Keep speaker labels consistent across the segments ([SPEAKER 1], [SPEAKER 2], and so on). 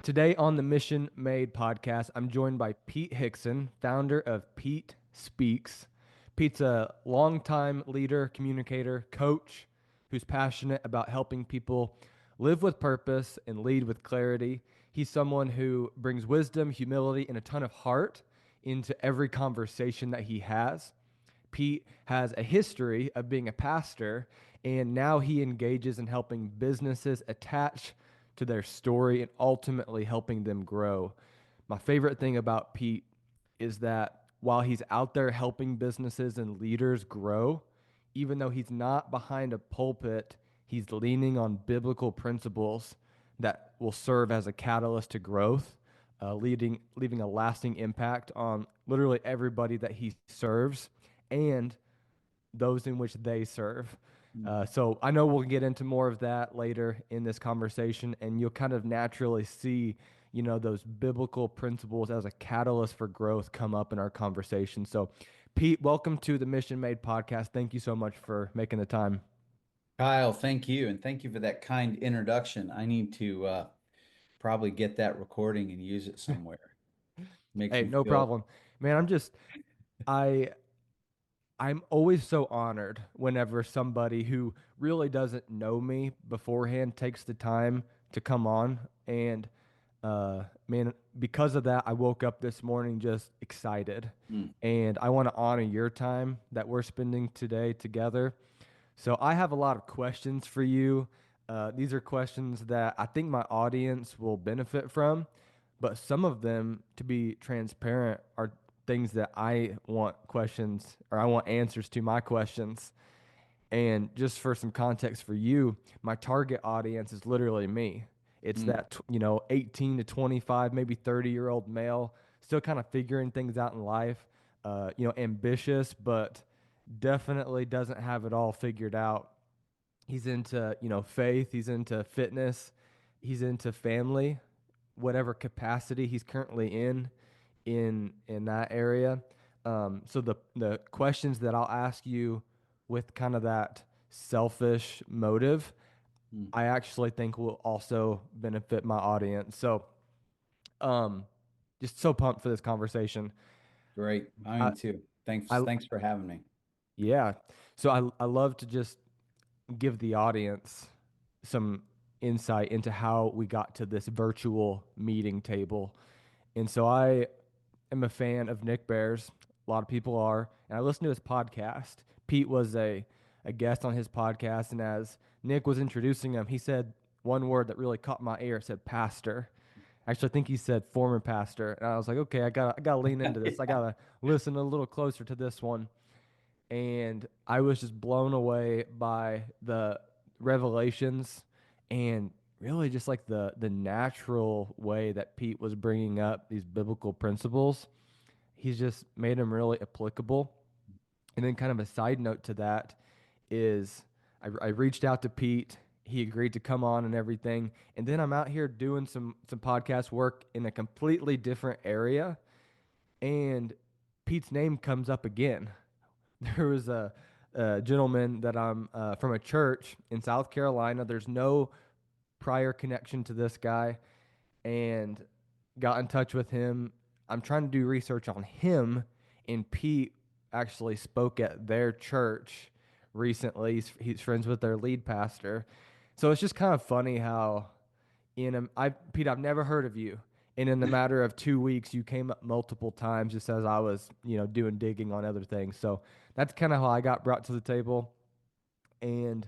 [SPEAKER 1] Today on the Mission Made podcast, I'm joined by Pete Hixson, founder of Pete Speaks. Pete's a longtime leader, communicator, coach who's passionate about helping people live with purpose and lead with clarity. He's someone who brings wisdom, humility, and a ton of heart into every conversation that he has. Pete has a history of being a pastor, and now he engages in helping businesses attach to their story and ultimately helping them grow. My favorite thing about Pete is that while he's out there helping businesses and leaders grow, even though he's not behind a pulpit, he's leaning on biblical principles that will serve as a catalyst to growth, leaving a lasting impact on literally everybody that he serves and those in which they serve.
[SPEAKER 2] Mm.
[SPEAKER 1] So I know we'll get into more of that later in this conversation, and you'll kind of naturally see, those biblical principles as a catalyst for growth come up in our conversation. So, Pete, welcome to the Mission Made podcast. Thank you so much for making the time.
[SPEAKER 2] Kyle, thank you. And thank you for that kind introduction. I need to probably get that recording and use it somewhere. Makes
[SPEAKER 1] Hey,
[SPEAKER 2] me
[SPEAKER 1] no
[SPEAKER 2] feel,
[SPEAKER 1] problem, man. I I'm always so honored whenever somebody who really doesn't know me beforehand takes the time to come on. And man, because of that, I woke up this morning just excited.
[SPEAKER 2] Mm,
[SPEAKER 1] And I want to honor your time that we're spending today together. So I have a lot of questions for you. These are questions that I think my audience will benefit from, but some of them, to be transparent, are things that I want questions or I want answers to my questions. And just for some context for you, my target audience is literally me. It's
[SPEAKER 2] mm.
[SPEAKER 1] that, 18 to 25, maybe 30-year-old male, still kind of figuring things out in life, ambitious, but definitely doesn't have it all figured out. He's into, faith, he's into fitness, he's into family, whatever capacity he's currently in that area. So the questions that I'll ask you with kind of that selfish motive,
[SPEAKER 2] Mm.
[SPEAKER 1] I actually think will also benefit my audience. So um, just so pumped for this conversation.
[SPEAKER 2] Great. I
[SPEAKER 1] I,
[SPEAKER 2] am too. Thanks.
[SPEAKER 1] I
[SPEAKER 2] Thanks for having me.
[SPEAKER 1] yeah. So I love to just give the audience some insight into how we got to this virtual meeting table. And so I am a fan of Nick Bears. A lot of people are. And I listened to his podcast. Pete was a guest on his podcast. And as Nick was introducing him, he said one word that really caught my ear. It said pastor. Actually, I think he said former pastor. And I was like, okay, I gotta lean into this. I
[SPEAKER 2] Yeah.
[SPEAKER 1] gotta listen a little closer to this one. And I was just blown away by the revelations and really just like the natural way that Pete was bringing up these biblical principles. He's just made them really applicable. And then kind of a side note to that is I reached out to Pete. He agreed to come on and everything. And then I'm out here doing some podcast work in a completely different area, and Pete's name comes up again. There was a gentleman that I'm from a church in South Carolina. There's no prior connection to this guy, and got in touch with him. I'm trying to do research on him, and Pete actually spoke at their church recently. He's friends with their lead pastor. So it's just kind of funny how Pete, I've never heard of you. And in the matter of 2 weeks, you came up multiple times just as I was, doing digging on other things. So that's kind of how I got brought to the table. And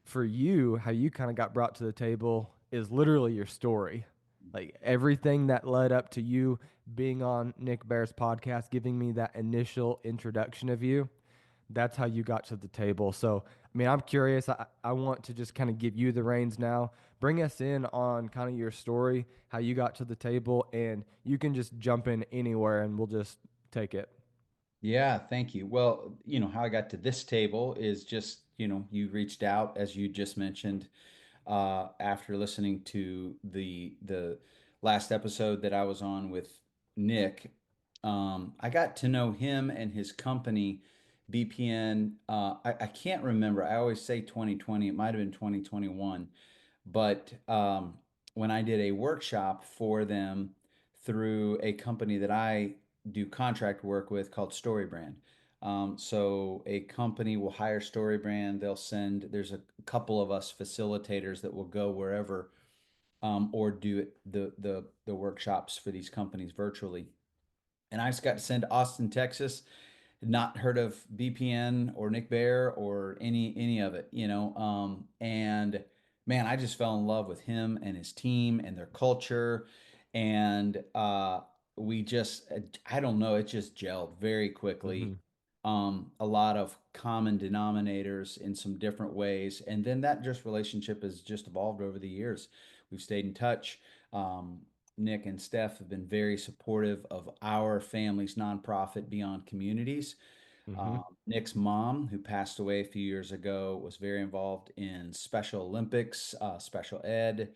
[SPEAKER 1] for you, how you kind of got brought to the table is literally your story. Like everything that led up to you being on Nick Bear's podcast, giving me that initial introduction of you, that's how you got to the table. So, I mean, I'm curious. I want to just kind of give you the reins now. Bring us in on kind of your story, how you got to the table, and you can just jump in anywhere and we'll just take it.
[SPEAKER 2] Yeah, thank you. Well, how I got to this table is just, you reached out as you just mentioned, after listening to the last episode that I was on with Nick. I got to know him and his company, BPN. I can't remember. I always say 2020. It might have been 2021, but when I did a workshop for them through a company that I do contract work with called StoryBrand. So a company will hire StoryBrand. They'll send, there's a couple of us facilitators that will go wherever, or do the workshops for these companies virtually. And I just got to send to Austin, Texas. Had not heard of BPN or Nick Bear or any of it, and man, I just fell in love with him and his team and their culture, and we just, I don't know, it just gelled very quickly.
[SPEAKER 1] Mm-hmm.
[SPEAKER 2] A lot of common denominators in some different ways, and then that just relationship has just evolved over the years. We've stayed in touch. Um, Nick and Steph have been very supportive of our family's nonprofit Beyond Communities.
[SPEAKER 1] Mm-hmm.
[SPEAKER 2] Nick's mom, who passed away a few years ago, was very involved in Special Olympics, special ed.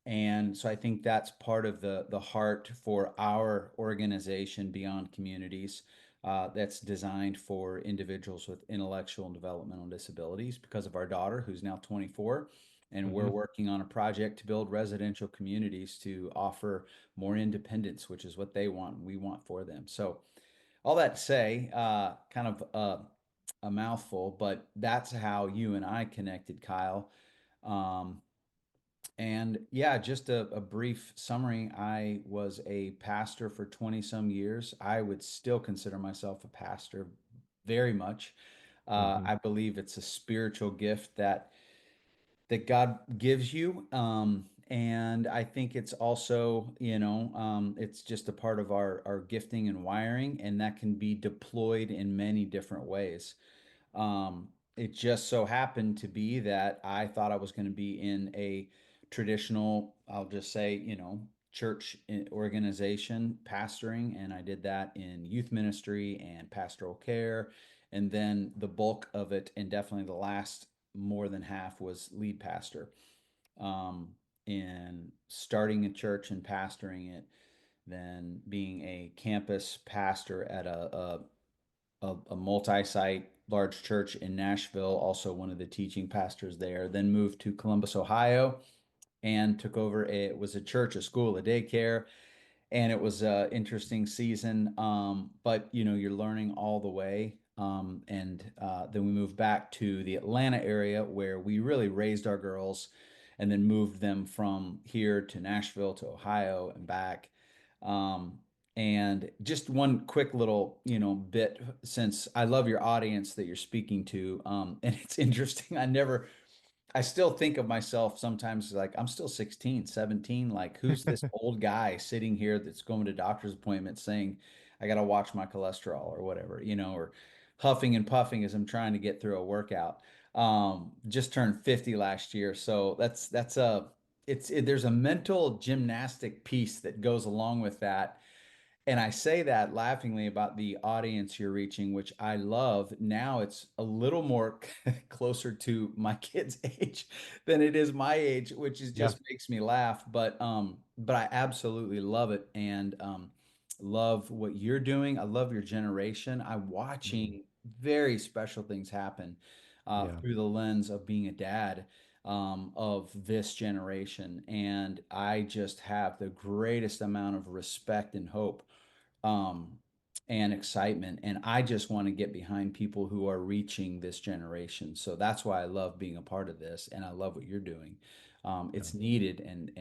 [SPEAKER 2] And so I think that's part of the heart for our organization, Beyond Communities, that's designed for individuals with intellectual and developmental disabilities because of our daughter, who's now 24. And we're
[SPEAKER 1] Mm-hmm.
[SPEAKER 2] working on a project to build residential communities to offer more independence, which is what they want and we want for them. So all that to say, kind of a mouthful, but that's how you and I connected, Kyle. Um, and yeah, just a brief summary. I was a pastor for 20 some years. I would still consider myself a pastor very much.
[SPEAKER 1] Mm-hmm.
[SPEAKER 2] I believe it's a spiritual gift that God gives you. And I think it's also, it's just a part of our gifting and wiring, and that can be deployed in many different ways. It just so happened to be that I thought I was going to be in a traditional, I'll just say, church organization, pastoring, and I did that in youth ministry and pastoral care. And then the bulk of it, and definitely the last more than half, was lead pastor. Um, in starting a church and pastoring it, then being a campus pastor at a multi-site large church in Nashville, also one of the teaching pastors there, then moved to Columbus, Ohio, and took over it was a church, a school, a daycare, and it was a interesting season. But you're learning all the way. And then we moved back to the Atlanta area where we really raised our girls, and then moved them from here to Nashville to Ohio and back. Um, and just one quick little, bit, since I love your audience that you're speaking to. And it's interesting. I still think of myself sometimes like I'm still 16, 17. Like, who's this old guy sitting here that's going to doctor's appointments saying, I got to watch my cholesterol or whatever, or huffing and puffing as I'm trying to get through a workout. Just turned 50 last year. So there's a mental gymnastic piece that goes along with that, and I say that laughingly about the audience you're reaching, which I love. Now it's a little more closer to my kid's age than it is my age, which is
[SPEAKER 1] Yeah.
[SPEAKER 2] just makes me laugh. But I absolutely love it, and love what you're doing. I love your generation. I'm
[SPEAKER 1] Mm-hmm.
[SPEAKER 2] watching very special things happen
[SPEAKER 1] Yeah.
[SPEAKER 2] through the lens of being a dad, of this generation. And I just have the greatest amount of respect and hope, um, and excitement. And I just want to get behind people who are reaching this generation. So that's why I love being a part of this, and I love what you're doing.
[SPEAKER 1] Yeah.
[SPEAKER 2] It's needed, and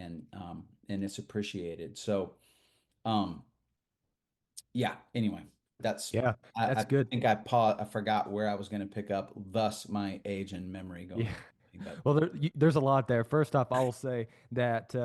[SPEAKER 2] it's appreciated. So um, yeah. Anyway, that's
[SPEAKER 1] Yeah.
[SPEAKER 2] I
[SPEAKER 1] That's good.
[SPEAKER 2] think I forgot where I was going to pick up. Thus, my age and memory
[SPEAKER 1] Yeah.
[SPEAKER 2] going. But
[SPEAKER 1] Well, there's a lot there. First off, I will say that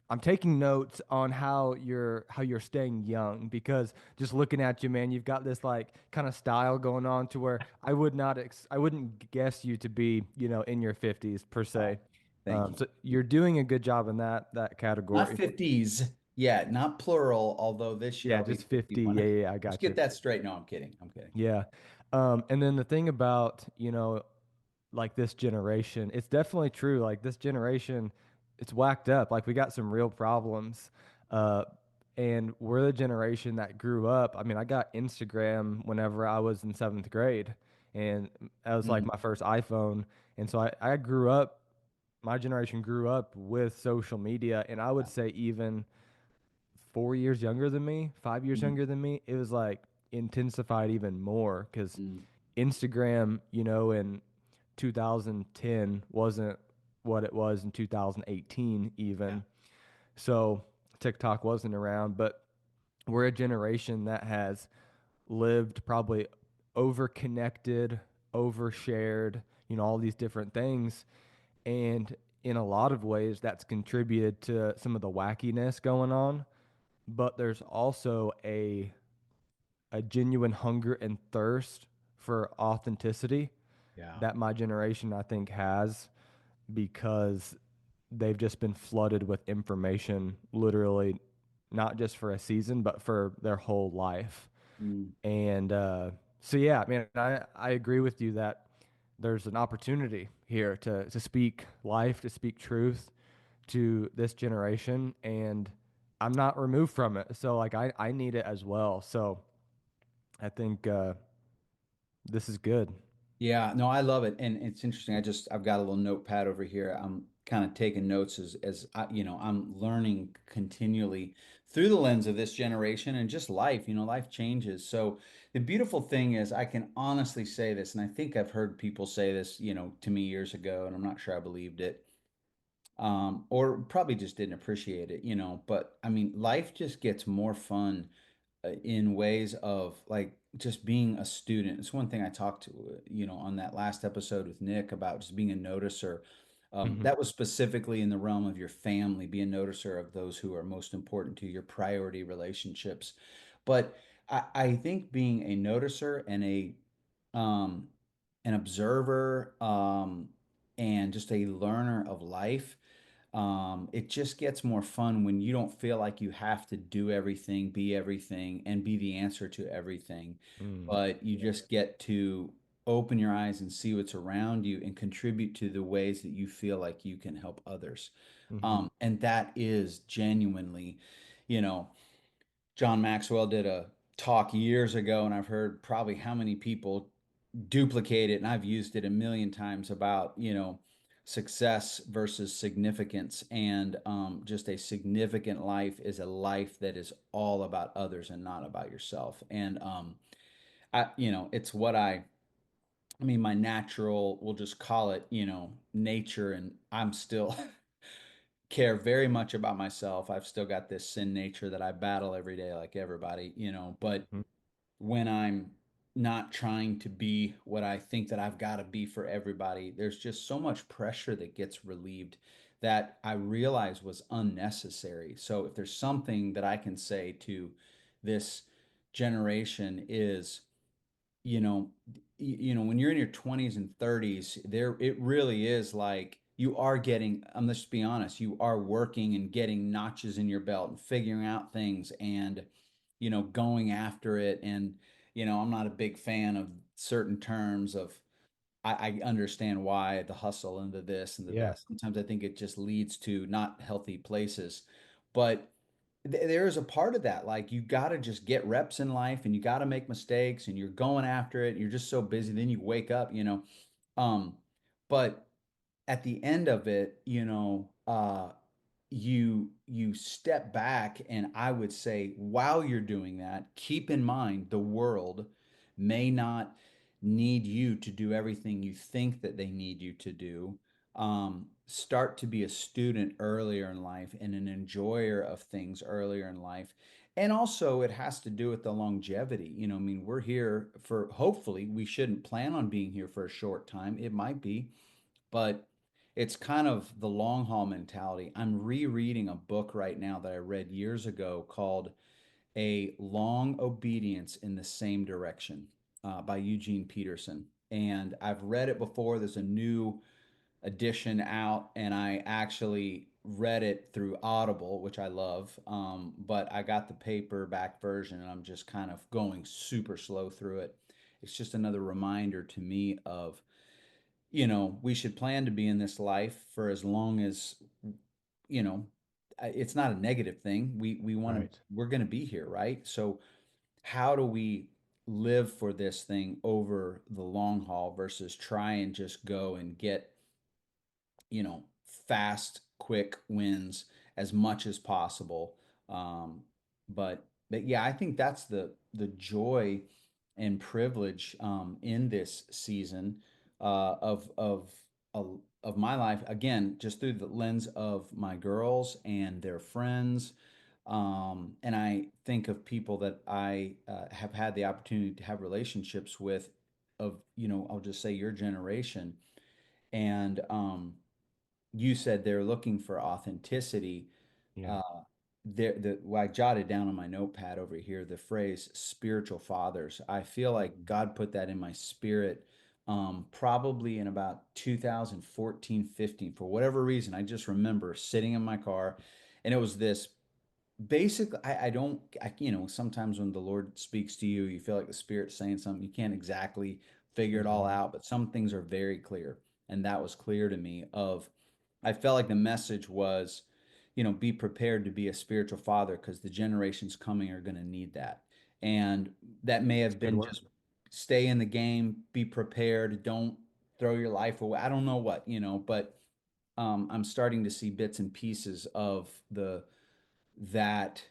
[SPEAKER 1] I'm taking notes on how you're staying young because just looking at you, man, you've got this like kind of style going on to where I wouldn't guess you to be, in your 50s per
[SPEAKER 2] oh,
[SPEAKER 1] se.
[SPEAKER 2] thank you.
[SPEAKER 1] So you're doing a good job in that
[SPEAKER 2] Not
[SPEAKER 1] category.
[SPEAKER 2] 50s yet, not plural, although this year
[SPEAKER 1] Yeah,
[SPEAKER 2] I'll be
[SPEAKER 1] just 50. Yeah,
[SPEAKER 2] 51.
[SPEAKER 1] yeah, yeah, I
[SPEAKER 2] Let's
[SPEAKER 1] got
[SPEAKER 2] get
[SPEAKER 1] you.
[SPEAKER 2] that straight. No, I'm kidding. I'm kidding.
[SPEAKER 1] Yeah. And then the thing about, like this generation, it's definitely true. Like this generation, it's whacked up. Like we got some real problems. Uh, and we're the generation that grew up. I mean, I got Instagram whenever I was in seventh grade, and that was like
[SPEAKER 2] Mhm.
[SPEAKER 1] my first iPhone. And so I grew up my generation grew up with social media, and I would
[SPEAKER 2] Yeah.
[SPEAKER 1] say even 4 years younger than me, 5 years
[SPEAKER 2] Mm,
[SPEAKER 1] younger than me, it was like intensified even more because
[SPEAKER 2] mm,
[SPEAKER 1] Instagram, in 2010 wasn't what it was in 2018
[SPEAKER 2] yeah.
[SPEAKER 1] even. So TikTok wasn't around, but we're a generation that has lived probably over connected, overshared, all these different things. And in a lot of ways, that's contributed to some of the wackiness going on. But there's also a genuine hunger and thirst for authenticity
[SPEAKER 2] Yeah.
[SPEAKER 1] that my generation, I think, has because they've just been flooded with information, literally, not just for a season, but for their whole life.
[SPEAKER 2] Mm.
[SPEAKER 1] And so, yeah, man, I agree with you that there's an opportunity here to speak life, to speak truth to this generation. And I'm not removed from it. So, like, I need it as well. So I think this is good.
[SPEAKER 2] Yeah, no, I love it, and it's interesting. I've got a little notepad over here. I'm kind of taking notes as I'm learning continually through the lens of this generation and just life. Life changes. So the beautiful thing is I can honestly say this, and I think I've heard people say this, to me years ago, and I'm not sure I believed it. Or probably just didn't appreciate it, but I mean, life just gets more fun in ways of like just being a student. It's one thing I talked to, on that last episode with Nick about just being a noticer.
[SPEAKER 1] Hmm.
[SPEAKER 2] That was specifically in the realm of your family, be a noticer of those who are most important to your priority relationships. But I think being a noticer and um, an observer, and just a learner of life, it just gets more fun when you don't feel like you have to do everything, and be the answer to everything,
[SPEAKER 1] Mm,
[SPEAKER 2] but you
[SPEAKER 1] yeah.
[SPEAKER 2] just get to open your eyes and see what's around you and contribute to the ways that you feel like you can help others.
[SPEAKER 1] Hmm.
[SPEAKER 2] And that is genuinely, you know, John Maxwell did a talk years ago, and I've heard probably how many people duplicate it, and I've used it a million times about, success versus significance. And just a significant life is a life that is all about others and not about yourself. And it's what I mean, my natural, we'll just call it, nature, and I'm still care very much about myself. I've still got this sin nature that I battle every day, like everybody, but
[SPEAKER 1] Hmm.
[SPEAKER 2] when I'm not trying to be what I think that I've got to be for everybody, there's just so much pressure that gets relieved that I realize was unnecessary. So if there's something that I can say to this generation is, you know, when you're in your 20s and 30s, there it really is like you are getting, let's just be honest, you are working and getting notches in your belt and figuring out things and going after it. And I'm not a big fan of certain terms of, I understand why the hustle and the this and the
[SPEAKER 1] Yeah.
[SPEAKER 2] that. Sometimes I think it just leads to not healthy places. But there is a part of that. Like you got to just get reps in life, and you got to make mistakes, and you're going after it. And you're just so busy. Then you wake up, Um, but at the end of it, you step back, and I would say while you're doing that, keep in mind the world may not need you to do everything you think that they need you to do. Start to be a student earlier in life and an enjoyer of things earlier in life. And also, it has to do with the longevity. I mean, we're here for, hopefully, we shouldn't plan on being here for a short time. It might be, but it's kind of the long haul mentality. I'm rereading a book right now that I read years ago called A Long Obedience in the Same Direction, by Eugene Peterson. And I've read it before. There's a new edition out, and I actually read it through Audible, which I love. But I got the paperback version, and I'm just kind of going super slow through it. It's just another reminder to me of, we should plan to be in this life for as long as, you know, it's not a negative thing. We want to,
[SPEAKER 1] Right.
[SPEAKER 2] we're going to be here, right? So how do we live for this thing over the long haul versus try and just go and get, you know, fast, quick wins as much as possible. Um, but yeah, I think that's the joy and privilege in this season of of my life. Again, just through the lens of my girls and their friends. And I think of people that I have had the opportunity to have relationships with, of, I'll just say your generation. And you said they're looking for authenticity.
[SPEAKER 1] Yeah.
[SPEAKER 2] Uh, well, I jotted down on my notepad over here the phrase spiritual fathers. I feel like
[SPEAKER 1] Mhm.
[SPEAKER 2] God put that in my spirit probably in about 2014, 15. For whatever reason, I just remember sitting in my car, and it was this. Basically, I don't, sometimes when the Lord speaks to you, you feel like the Spirit's saying something. You can't exactly figure it all
[SPEAKER 1] Mhm.
[SPEAKER 2] out, but some things are very clear. And that was clear to me of, I felt like the message was, be prepared to be a spiritual father because the generations coming are going to need that. And that may
[SPEAKER 1] That's
[SPEAKER 2] have
[SPEAKER 1] a good
[SPEAKER 2] been
[SPEAKER 1] word.
[SPEAKER 2] just stay in the game, be prepared, don't throw your life away. I don't know what, but I'm starting to see bits and pieces of that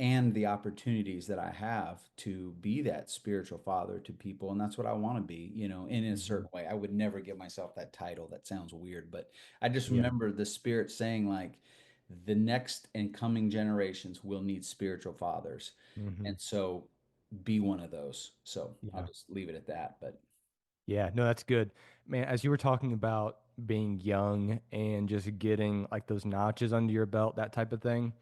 [SPEAKER 2] and the opportunities that I have to be that spiritual father to people. And that's what I want to be, in a
[SPEAKER 1] Mhm.
[SPEAKER 2] certain way. I would never give myself that title. That sounds weird, but I just
[SPEAKER 1] Yeah.
[SPEAKER 2] remember the Spirit saying, like, the next and coming generations will need spiritual fathers. And
[SPEAKER 1] Mhm.
[SPEAKER 2] so be one of those. So I'll
[SPEAKER 1] Yeah.
[SPEAKER 2] just leave it at that. But
[SPEAKER 1] Yeah, no, that's good. Man, as you were talking about being young and just getting like those notches under your belt, that type of thing,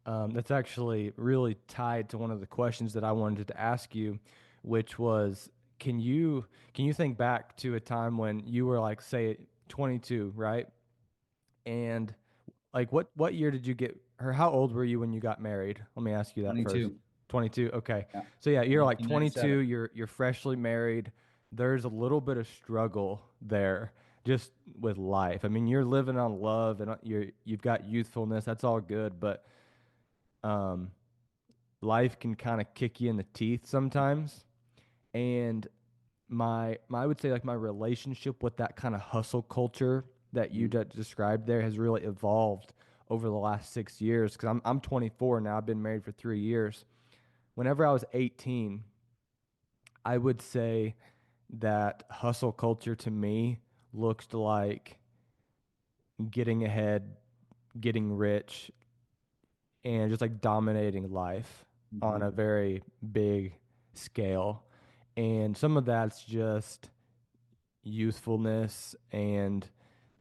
[SPEAKER 1] that's actually really tied to one of the questions that I wanted to ask you, which was, can you can you think back to a time when you were like, say, 22, right? And like what year did you get or how old were you when you got married? Let me ask you that first.
[SPEAKER 2] 22.
[SPEAKER 1] 22. Okay.
[SPEAKER 2] Yeah.
[SPEAKER 1] So yeah, you're like 22,
[SPEAKER 2] 1997.
[SPEAKER 1] you're freshly married. There's a little bit of struggle there just with life. I mean, you're living on love and you've got youthfulness. That's all good, but um life can kind of kick you in the teeth sometimes. And I would say like my relationship with that kind of hustle culture that you
[SPEAKER 2] Mhm.
[SPEAKER 1] described there has really evolved over the last 6 years because I'm 24 now. I've been married for 3 years. Whenever I was 18, I would say that hustle culture to me looked like getting ahead, getting rich, and just like dominating life on
[SPEAKER 2] Mhm.
[SPEAKER 1] a very big scale. And some of that's just youthfulness and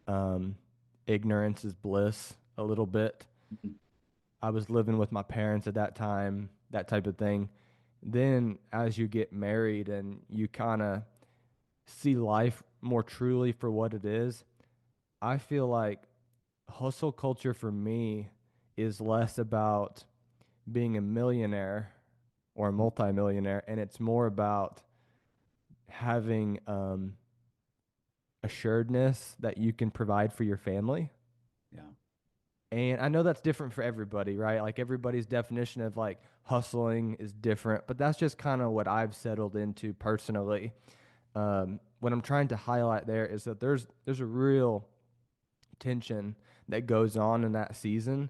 [SPEAKER 1] um, ignorance is bliss a little bit.
[SPEAKER 2] Mhm.
[SPEAKER 1] I was living with my parents at that time, that type of thing. Then, as you get married and you kind of see life more truly for what it is, I feel like hustle culture for me is less about being a millionaire or a multimillionaire, and it's more about having assuredness that you can provide for your family.
[SPEAKER 2] Yeah.
[SPEAKER 1] And I know that's different for everybody, right? Like everybody's definition of like hustling is different, but that's just kind of what I've settled into personally. What I'm trying to highlight there is that there's a real tension that goes on in that season,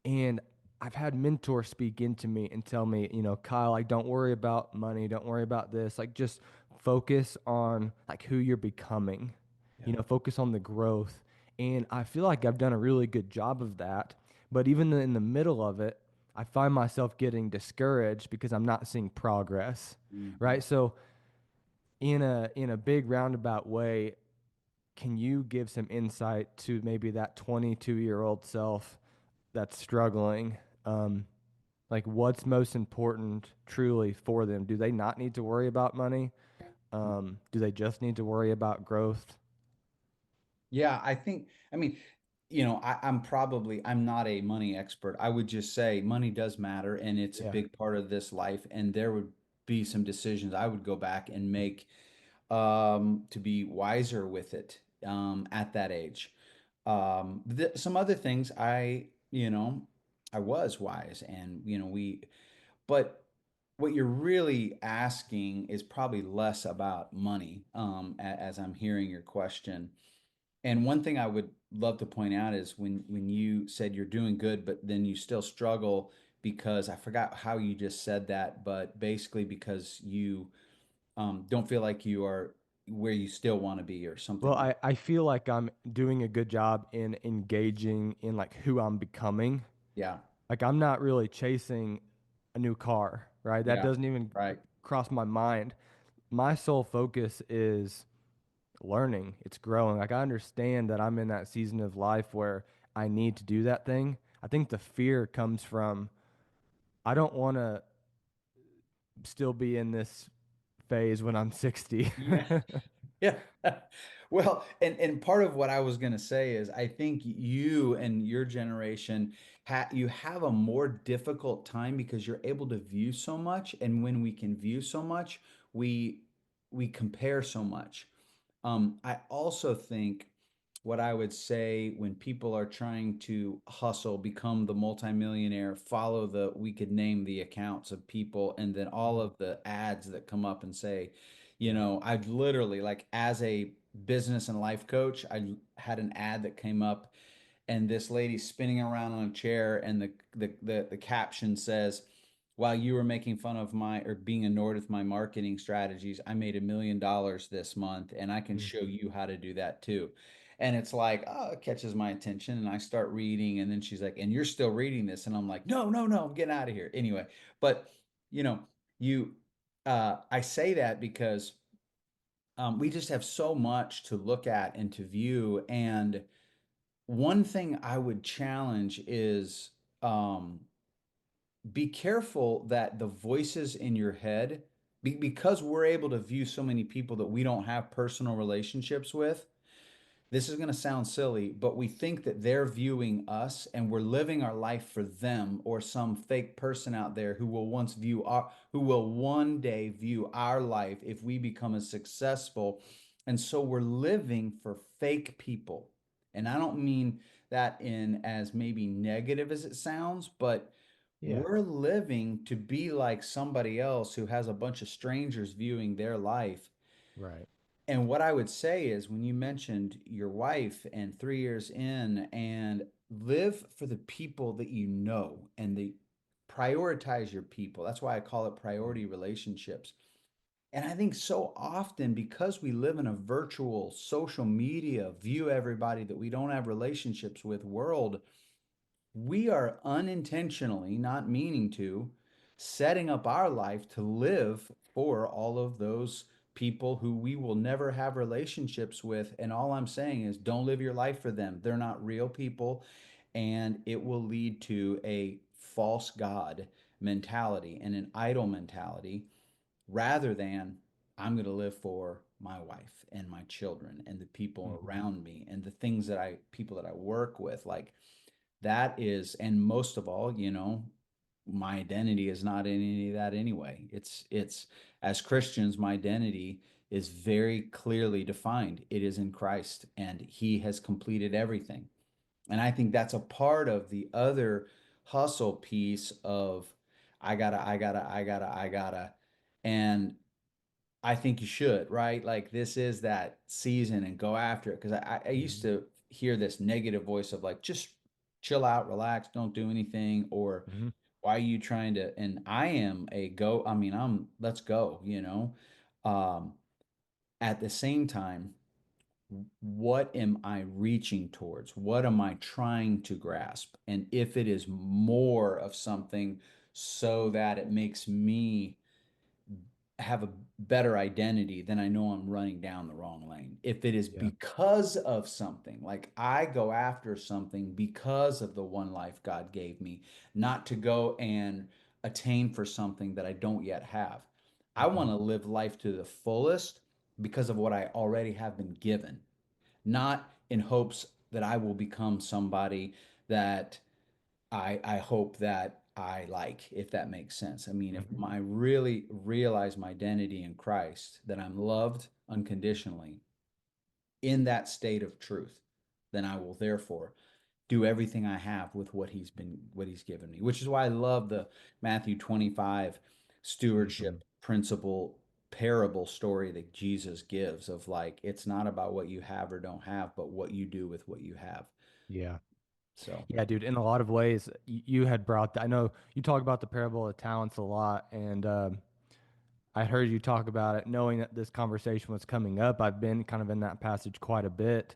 [SPEAKER 1] and I've had mentors speak into me and tell me, Kyle, like, don't worry about money. Don't worry about this. Like, just focus on like who you're becoming,
[SPEAKER 2] Yeah.
[SPEAKER 1] focus on the growth. And I feel like I've done a really good job of that. But even in the middle of it, I find myself getting discouraged because I'm not seeing progress,
[SPEAKER 2] Mhm.
[SPEAKER 1] right? So in a big roundabout way, can you give some insight to maybe that 22-year-old self that's struggling? Like what's most important truly for them? Do they not need to worry about money? Do they just need to worry about growth?
[SPEAKER 2] Yeah, I think, I mean, I'm not a money expert. I would just say money does matter and it's a
[SPEAKER 1] Yeah.
[SPEAKER 2] big part of this life. And there would be some decisions I would go back and make to be wiser with it at that age. Some other things I was wise and, but what you're really asking is probably less about money as I'm hearing your question. And one thing I would love to point out is when you said you're doing good, but then you still struggle because I forgot how you just said that, but basically because you don't feel like you are where you still want to be or
[SPEAKER 1] Well,
[SPEAKER 2] something.
[SPEAKER 1] I feel like I'm doing a good job in engaging in like who I'm becoming.
[SPEAKER 2] Yeah,
[SPEAKER 1] Like I'm not really chasing a new car, right? That
[SPEAKER 2] yeah,
[SPEAKER 1] doesn't even
[SPEAKER 2] right.
[SPEAKER 1] cross my mind. My sole focus is learning, it's growing. Like I understand that I'm in that season of life where I need to do that thing. I think the fear comes from I don't want to still be in this phase when I'm 60.
[SPEAKER 2] Yeah. Yeah. Well, and part of what I was going to say is I think you and your generation you have a more difficult time because you're able to view so much, and when we can view so much, we we compare so much. I also think what I would say when people are trying to hustle, become the multimillionaire, follow we could name the accounts of people, and then all
[SPEAKER 1] Mhm.
[SPEAKER 2] of the ads that come up and say,
[SPEAKER 1] Yeah.
[SPEAKER 2] I've literally, like, as a business and life coach, I had an ad that came up and this lady spinning around on a chair, and the caption says, while you were making fun of my or being annoyed with my marketing strategies, I made $1 million this month, and I can
[SPEAKER 1] Mm.
[SPEAKER 2] show you how to do that too. And it's like, oh, it catches my attention, and I start reading, and then she's like, and you're still reading this, and I'm like, no, no, no, I'm getting out of here anyway. But you know you I say that because we just have so much to look at and to view. And one thing I would challenge is, um, be careful that the voices in your head, because we're able to view so many people that we don't have personal relationships with. This is going to sound silly, but we think that they're viewing us and we're living our life for them or some fake person out there who will one day view our life if we become as successful. And so we're living for fake people. And I don't mean that in as maybe negative as it sounds, but
[SPEAKER 1] Yeah.
[SPEAKER 2] we're living to be like somebody else who has a bunch of strangers viewing their life.
[SPEAKER 1] Right.
[SPEAKER 2] And what I would say is when you mentioned your wife and 3 years in, and live for the people that you know, and prioritize your people. That's why I call it
[SPEAKER 1] Mm.
[SPEAKER 2] priority relationships. And I think so often, because we live in a virtual social media, view everybody that we don't have relationships with world, we are unintentionally, not meaning to, setting up our life to live for all of those people who we will never have relationships with. And all I'm saying is don't live your life for them. They're not real people. And it will lead to a false God mentality and an idol mentality, rather than I'm going to live for my wife and my children and the people
[SPEAKER 1] Mhm.
[SPEAKER 2] around me and the things that people that I work with. Like, that is, and most of all, my identity is not in any of that anyway. It's as Christians, my identity is very clearly defined. It is in Christ, and He has completed everything. And I think that's a part of the other hustle piece of I gotta. And I think you should, right? Like, this is that season, and go after it. Because I used
[SPEAKER 1] Mhm.
[SPEAKER 2] to hear this negative voice of like, just chill out, relax, don't do anything, or
[SPEAKER 1] Mhm.
[SPEAKER 2] why are you trying to? And I am a go. I mean, let's go. Um, at the same time, what am I reaching towards? What am I trying to grasp? And if it is more of something so that it makes me have a better identity, then I know I'm running down the wrong lane. If it is
[SPEAKER 1] Yeah.
[SPEAKER 2] because of something, like I go after something because of the one life God gave me, not to go and attain for something that I don't yet have. I want
[SPEAKER 1] Mhm.
[SPEAKER 2] to live life to the fullest because of what I already have been given, not in hopes that I will become somebody that I hope that I like, if that makes sense. I mean, if
[SPEAKER 1] Mhm.
[SPEAKER 2] I really realize my identity in Christ, that I'm loved unconditionally in that state of truth, then I will therefore do everything I have with what he's given me, which is why I love the Matthew 25 stewardship
[SPEAKER 1] Mhm.
[SPEAKER 2] principle. parable story that Jesus gives of like it's not about what you have or don't have, but what you do with what you have.
[SPEAKER 1] Yeah.
[SPEAKER 2] So,
[SPEAKER 1] Yeah, dude, in a lot of ways, you had brought that. I know you talk about the parable of talents a lot, and I heard you talk about it knowing that this conversation was coming up. I've been kind of in that passage quite a bit,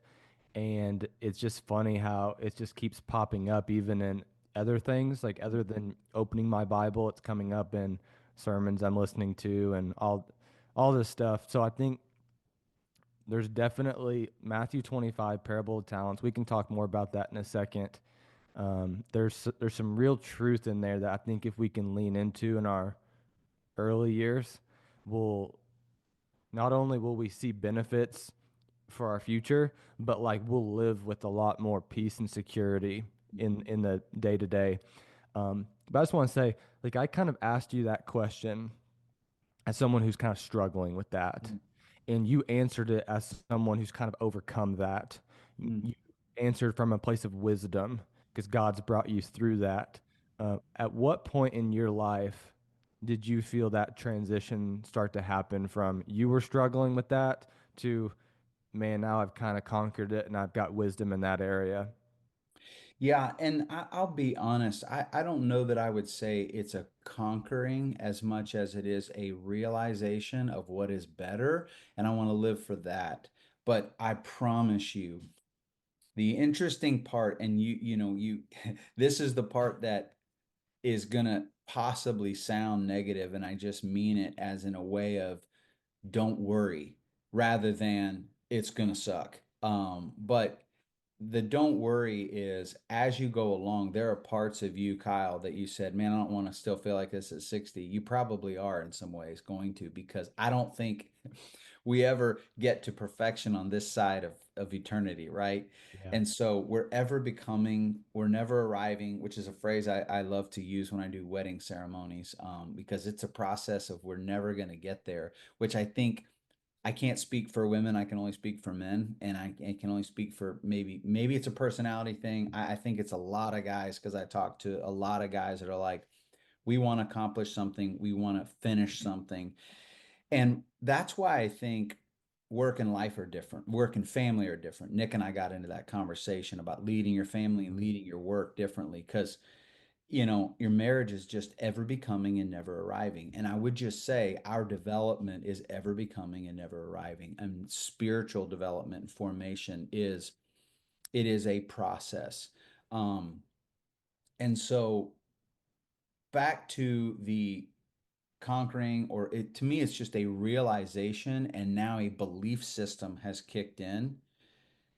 [SPEAKER 1] and it's just funny how it just keeps popping up even in other things, like other than opening my Bible, it's coming up in sermons I'm listening to and all this stuff. So I think there's definitely Matthew 25, parable of talents. We can talk more about that in a second. There's some real truth in there that I think if we can lean into in our early years, we'll not only will we see benefits for our future, but like we'll live with a lot more peace and security
[SPEAKER 2] mhm,
[SPEAKER 1] in the day to day. But I just want to say, like, I kind of asked you that question as someone who's kind of struggling with that,
[SPEAKER 2] mm,
[SPEAKER 1] and you answered it as someone who's kind of overcome that.
[SPEAKER 2] mm.
[SPEAKER 1] You answered from a place of wisdom because God's brought you through that. At what point in your life did you feel that transition start to happen from you were struggling with that to, man, now I've kind of conquered it and I've got wisdom in that area?
[SPEAKER 2] Yeah, and I'll be honest, I don't know that I would say it's a conquering as much as it is a realization of what is better, and I want to live for that. But I promise you, the interesting part, and you know, you this is the part that is gonna possibly sound negative, and I just mean it as in a way of don't worry rather than it's going to suck. But the don't worry is as you go along, there are parts of you, Kyle, that you said, man, I don't want to still feel like this at 60. You probably are in some ways going to, because I don't think we ever get to perfection on this side of eternity, right?
[SPEAKER 1] Yeah.
[SPEAKER 2] And so we're ever becoming, we're never arriving, which is a phrase I love to use when I do wedding ceremonies, because it's a process of we're never going to get there, which I think I can't speak for women. I can only speak for men, and I can only speak for maybe it's a personality thing. I think it's a lot of guys because I talk to a lot of guys that are like, we want to accomplish something, we want to finish something, and that's why I think work and life are different. Work and family are different. Nick and I got into that conversation about leading your family and
[SPEAKER 1] Hmm.
[SPEAKER 2] leading your work differently because your marriage is just ever becoming and never arriving. And I would just say our development is ever becoming and never arriving. And spiritual development and formation it is a process. Um, and so back to the conquering, or it to me, it's just a realization, and now a belief system has kicked in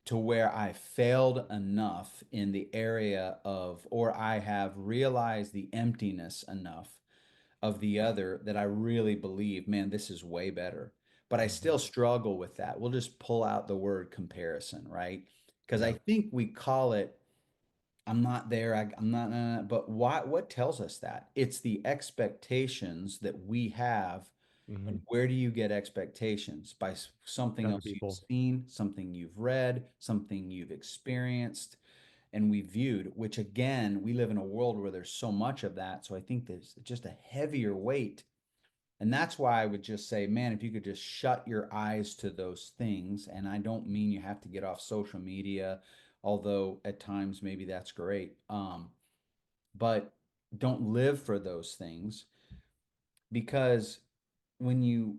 [SPEAKER 2] to where I failed enough in the area of, or I have realized the emptiness enough of the other that I really believe, man, this is way better. But I
[SPEAKER 1] Hmm.
[SPEAKER 2] still struggle with that. We'll just pull out the word comparison, right? Because I
[SPEAKER 1] Yeah.
[SPEAKER 2] think we call it, I'm not there, I'm not, but why, what tells us that? It's the expectations that we have.
[SPEAKER 1] Hmm.
[SPEAKER 2] And where do you get expectations? By something
[SPEAKER 1] Other
[SPEAKER 2] else you've
[SPEAKER 1] people.
[SPEAKER 2] seen, something you've read, something you've experienced, and we viewed, which again, we live in a world where there's so much of that. So I think there's just a heavier weight. And that's why I would just say, man, if you could just shut your eyes to those things, and I don't mean you have to get off social media, although at times maybe that's great. But don't live for those things, because when you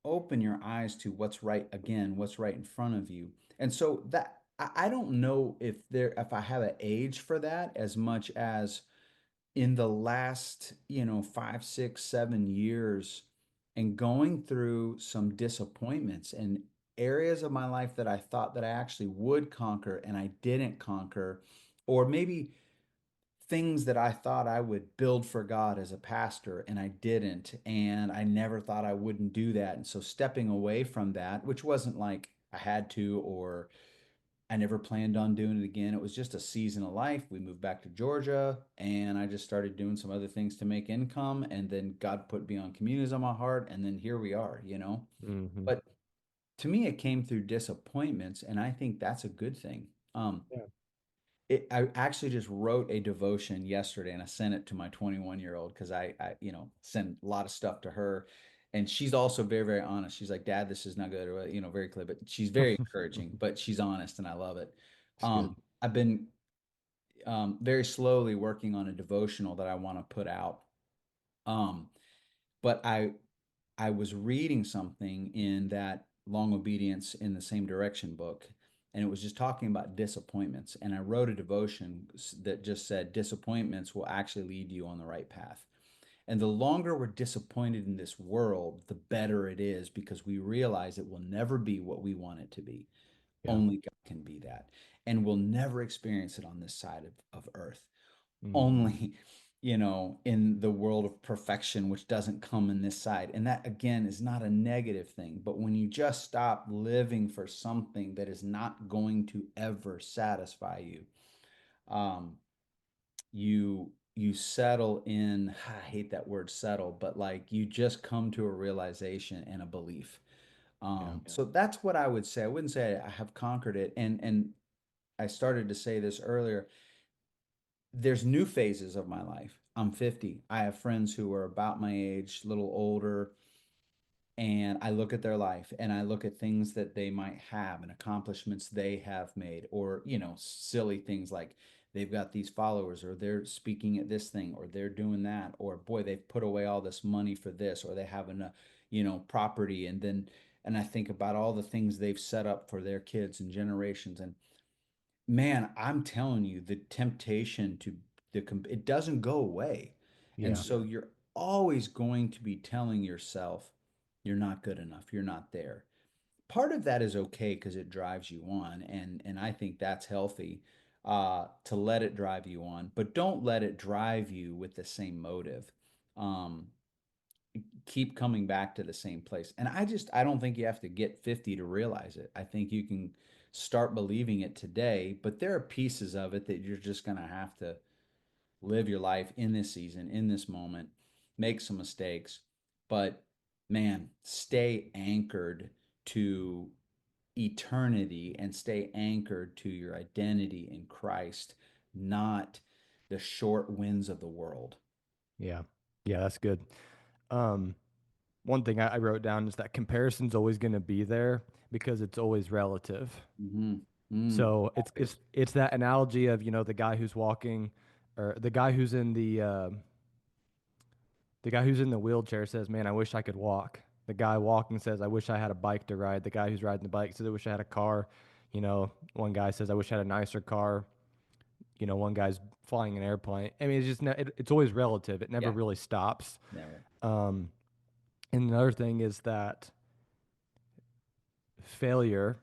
[SPEAKER 2] open your eyes to what's right, again, what's right in front of you. And so that I don't know if I have an age for that as much as in the last, 5, 6, 7 years, and going through some disappointments and areas of my life that I thought that I actually would conquer and I didn't conquer, or maybe things that I thought I would build for God as a pastor and I didn't, and I never thought I wouldn't do that. And so stepping away from that, which wasn't like I had to, or I never planned on doing it again. It was just a season of life. We moved back to Georgia and I just started doing some other things to make income. And then God put Beyond Communities on my heart. And then here we are.
[SPEAKER 1] Hmm.
[SPEAKER 2] But to me, it came through disappointments. And I think that's a good thing.
[SPEAKER 1] Yeah.
[SPEAKER 2] I actually just wrote a devotion yesterday and I sent it to my 21-year-old because I send a lot of stuff to her. and she's also very, very honest. She's like, Dad, this is not good, or very clear, but she's very encouraging, but she's honest, and I love it.
[SPEAKER 1] It's good.
[SPEAKER 2] I've been very slowly working on a devotional that I want to put out. Um, but I was reading something in that Long Obedience in the Same Direction book, and it was just talking about disappointments. And I wrote a devotion that just said disappointments will actually lead you on the right path. And the longer we're disappointed in this world, the better it is because we realize it will never be what we want it to be.
[SPEAKER 1] Yeah.
[SPEAKER 2] Only God can be that. And we'll never experience it on this side of earth.
[SPEAKER 1] Hmm.
[SPEAKER 2] Only, in the world of perfection, which doesn't come in this side. And that, again, is not a negative thing. But when you just stop living for something that is not going to ever satisfy you, um, you settle in, I hate that word settle, but like you just come to a realization and a belief.
[SPEAKER 1] Yeah.
[SPEAKER 2] So that's what I would say. I wouldn't say I have conquered it. And I started to say this earlier. There's new phases of my life. I'm 50. I have friends who are about my age, a little older, and I look at their life and I look at things that they might have and accomplishments they have made, or, silly things like they've got these followers, or they're speaking at this thing, or they're doing that, or boy, they've put away all this money for this, or they have a, property. And I think about all the things they've set up for their kids and generations. And man, I'm telling you, the temptation to it doesn't go away. And
[SPEAKER 1] Yeah.
[SPEAKER 2] so you're always going to be telling yourself you're not good enough, you're not there. Part of that is okay because it drives you on, and I think that's healthy, to let it drive you on, but don't let it drive you with the same motive. Um, Keep coming back to the same place. And I don't think you have to get 50 to realize it. I think you can start believing it today, but there are pieces of it that you're just going to have to live your life in this season, in this moment, make some mistakes, but man, stay anchored to eternity and stay anchored to your identity in Christ, not the short winds of the world.
[SPEAKER 1] Yeah. Yeah, that's good. Um, One thing I wrote down is that comparison's always going to be there because it's always relative.
[SPEAKER 2] Mm-hmm. Mm,
[SPEAKER 1] So it's
[SPEAKER 2] always.
[SPEAKER 1] it's that analogy of, the guy who's walking, or the guy who's in the guy who's in the wheelchair says, "Man, I wish I could walk." The guy walking says, "I wish I had a bike to ride." The guy who's riding the bike says, "I wish I had a car." One guy says, "I wish I had a nicer car." One guy's flying an airplane. I mean, it's just it's always relative. It never
[SPEAKER 2] Yeah,
[SPEAKER 1] really stops.
[SPEAKER 2] never.
[SPEAKER 1] Um, and another thing is that failure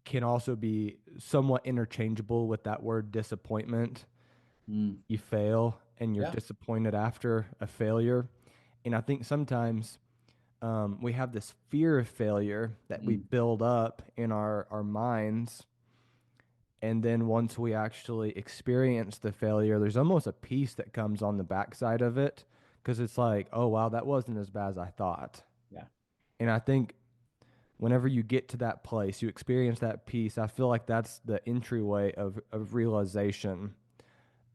[SPEAKER 1] can also be somewhat interchangeable with that word disappointment.
[SPEAKER 2] Mm,
[SPEAKER 1] You fail and you're
[SPEAKER 2] yeah.
[SPEAKER 1] disappointed after a failure. And I think sometimes we have this fear of failure that we
[SPEAKER 2] Mm,
[SPEAKER 1] build up in our minds. And then once we actually experience the failure, there's almost a peace that comes on the backside of it because it's like, oh, wow, that wasn't as bad as I thought.
[SPEAKER 2] yeah.
[SPEAKER 1] And I think whenever you get to that place, you experience that peace. I feel like that's the entryway of realization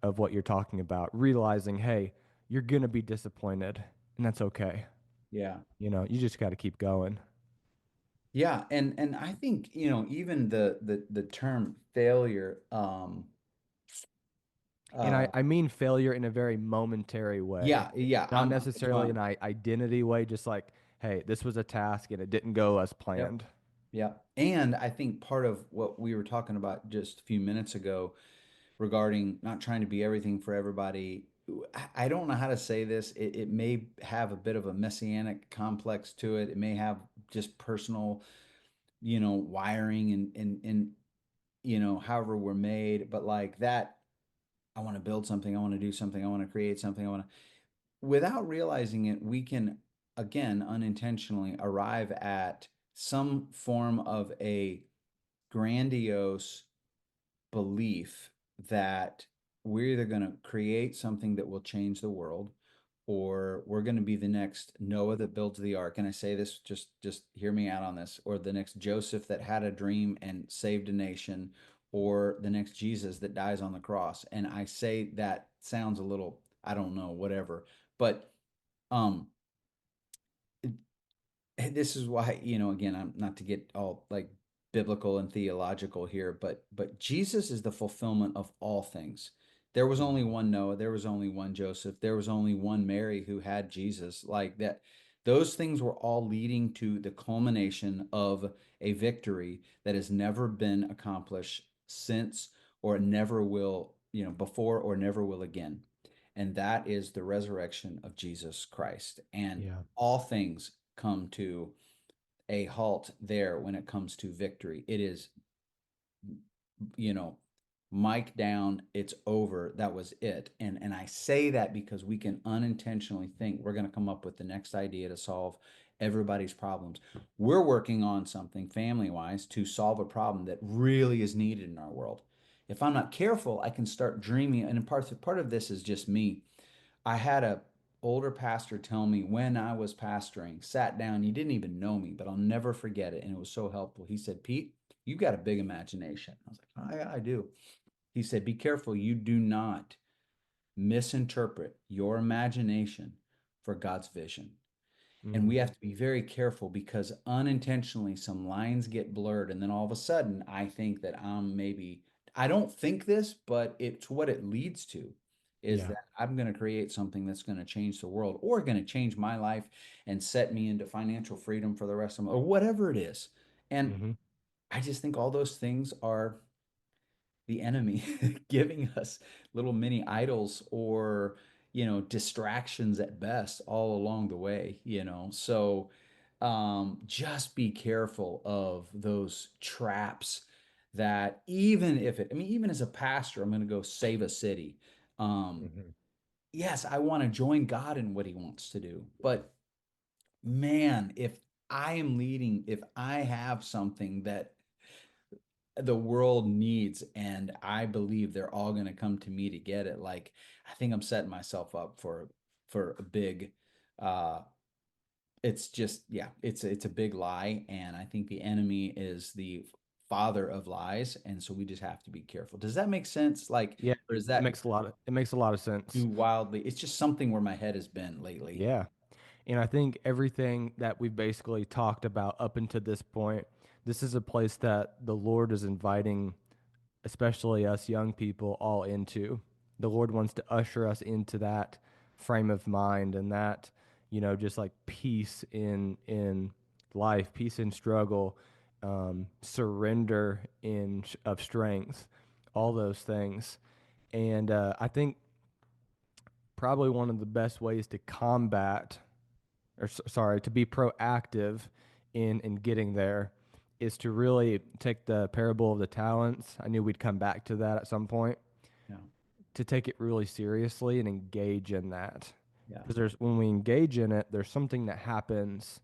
[SPEAKER 1] of what you're talking about. Realizing, hey, you're going to be disappointed, and that's okay.
[SPEAKER 2] Yeah.
[SPEAKER 1] You just got to keep going.
[SPEAKER 2] Yeah. And I think, even the term failure,
[SPEAKER 1] And I,
[SPEAKER 2] uh
[SPEAKER 1] I mean failure in a very momentary way,
[SPEAKER 2] yeah, yeah.
[SPEAKER 1] not
[SPEAKER 2] I'm with you
[SPEAKER 1] necessarily
[SPEAKER 2] on.
[SPEAKER 1] an identity way, just like, hey, this was a task and it didn't go as
[SPEAKER 2] Yep.
[SPEAKER 1] planned.
[SPEAKER 2] Yeah. And I think part of what we were talking about just a few minutes ago regarding not trying to be everything for everybody. I don't know how to say this. It may have a bit of a messianic complex to it. It may have just personal, wiring and however we're made. But like that, I want to build something, I want to do something, I want to create something, I want to, without realizing it, we can again unintentionally arrive at some form of a grandiose belief that we're either going to create something that will change the world, or we're going to be the next Noah that builds the ark. And I say this, just hear me out on this, or the next Joseph that had a dream and saved a nation, or the next Jesus that dies on the cross. And I say that sounds a little, I don't know, whatever, but um this is why, again, I'm not to get all like biblical and theological here, but Jesus is the fulfillment of all things. There was only
[SPEAKER 1] Mhm.
[SPEAKER 2] one Noah, there was only one Joseph, there was only one Mary who had Jesus. Like that, those things were all leading to the culmination of a victory that has never been accomplished since, or never will, before, or never will again. And that is the resurrection of Jesus Christ. And
[SPEAKER 1] Yeah.
[SPEAKER 2] all things come to a halt there when it comes to victory. It is, you know, mic down, it's over. That was it. And I say that because we can unintentionally think we're going to come up with the next idea to solve everybody's problems. We're working on something family wise to solve a problem that really is needed in our world. If I'm not careful, I can start dreaming. And part of this is just me. I had a older pastor tell me when I was pastoring, sat down, he didn't even know me, but I'll never forget it. And it was so helpful. He said, Pete, you got a big imagination. I was like, oh, yeah, I do. He said, be careful. You do not misinterpret your imagination for God's vision. And we
[SPEAKER 1] Mm.
[SPEAKER 2] have to be very careful because unintentionally some lines get blurred. And then all of a sudden, I think that I don't think this, but it's what it leads to is
[SPEAKER 1] Yeah.
[SPEAKER 2] that I'm going to create something that's going to change the world or going to change my life and set me into financial freedom for the rest of my, or whatever it is. And
[SPEAKER 1] Hmm.
[SPEAKER 2] I just think all those things are the enemy giving us little mini idols or distractions at best all along the way, so just be careful of those traps that even if it, I mean, even as a pastor, I'm going to go save a city. um
[SPEAKER 1] Hmm.
[SPEAKER 2] yes, I want to join God in what he wants to do, but man, if I am leading, if I have something that the world needs and I believe they're all going to come to me to get it, like I think I'm setting myself up for a big uh it's just, yeah, it's a big lie, and I think the enemy is the father of lies, and so we just have to be careful. Does that make sense? Like,
[SPEAKER 1] Yeah,
[SPEAKER 2] or is
[SPEAKER 1] it
[SPEAKER 2] that
[SPEAKER 1] makes a lot of
[SPEAKER 2] too
[SPEAKER 1] sense.
[SPEAKER 2] wildly, it's just something where my head has been lately.
[SPEAKER 1] Yeah. And I think everything that we've basically talked about up until this point, this is a place that the Lord is inviting, especially us young people, all into. The Lord wants to usher us into that frame of mind and that, just like peace in life, peace in struggle, surrender of strength, all those things. And I think probably one of the best ways to combat, or sorry, to be proactive in getting there is to really take the parable of the talents. I knew we'd come back to that at some point,
[SPEAKER 2] Yeah,
[SPEAKER 1] to take it really seriously and engage in that.
[SPEAKER 2] yeah,
[SPEAKER 1] Because when we engage in it, there's something that happens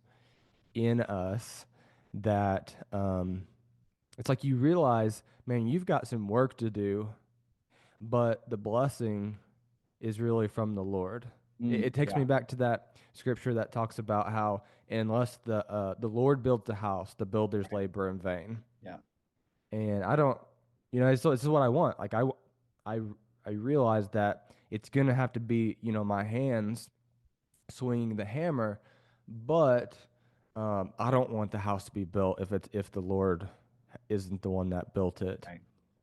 [SPEAKER 1] in us that it's like you realize, man, you've got some work to do, but the blessing is really from the Lord. It takes
[SPEAKER 2] yeah,
[SPEAKER 1] me back to that scripture that talks about how unless the Lord built the house, the builders labor in vain.
[SPEAKER 2] yeah,
[SPEAKER 1] And I don't, this is what I want. Like I, I realize that it's gonna have to be, my hands swinging the hammer, but I don't want the house to be built if the Lord isn't the one that built it.
[SPEAKER 2] right,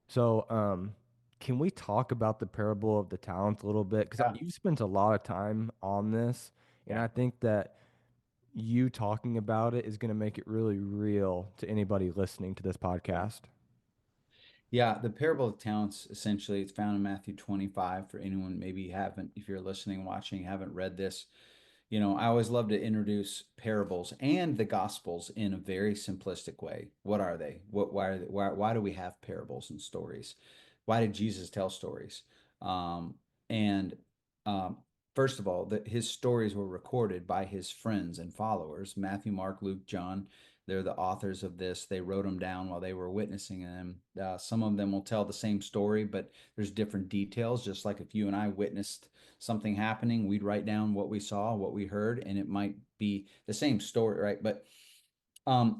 [SPEAKER 1] So, can we talk about the parable of the talents a little bit? Because
[SPEAKER 2] yeah,
[SPEAKER 1] you've spent a lot of time on this, and
[SPEAKER 2] yeah,
[SPEAKER 1] I think that you talking about it is going to make it really real to anybody listening to this
[SPEAKER 2] yeah.
[SPEAKER 1] podcast.
[SPEAKER 2] Yeah, the parable of talents, essentially, it's found in Matthew 25 for anyone maybe you haven't, if you're listening, watching, haven't read this. I always love to introduce parables and the gospels in a very simplistic way. What are they? Why are they, why do we have parables and stories? Why did Jesus tell stories? Um, and um, First of all, his stories were recorded by his friends and followers. Matthew, Mark, Luke, John, they're the authors of this. They wrote them down while they were witnessing them. Some of them will tell the same story, but there's different details. Just like if you and I witnessed something happening, we'd write down what we saw, what we heard, and it might be the same story, right? But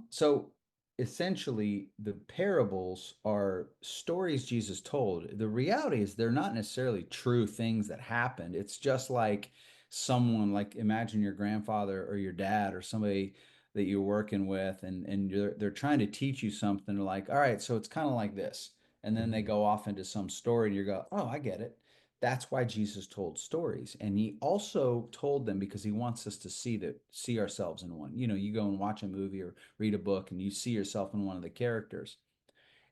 [SPEAKER 2] so essentially, the parables are stories Jesus told. The reality is they're not necessarily true things that happened. It's just like someone, like imagine your grandfather or your dad or somebody that you're working with, and they're trying to teach you something. They're like, all right, so it's kind of like this, and then they
[SPEAKER 1] Mhm.
[SPEAKER 2] go off into some story, and you go, oh, I get it. That's why Jesus told stories, and he also told them because he wants us to see ourselves in one. You know, you go and watch a movie or read a book, and you see yourself in one of the characters,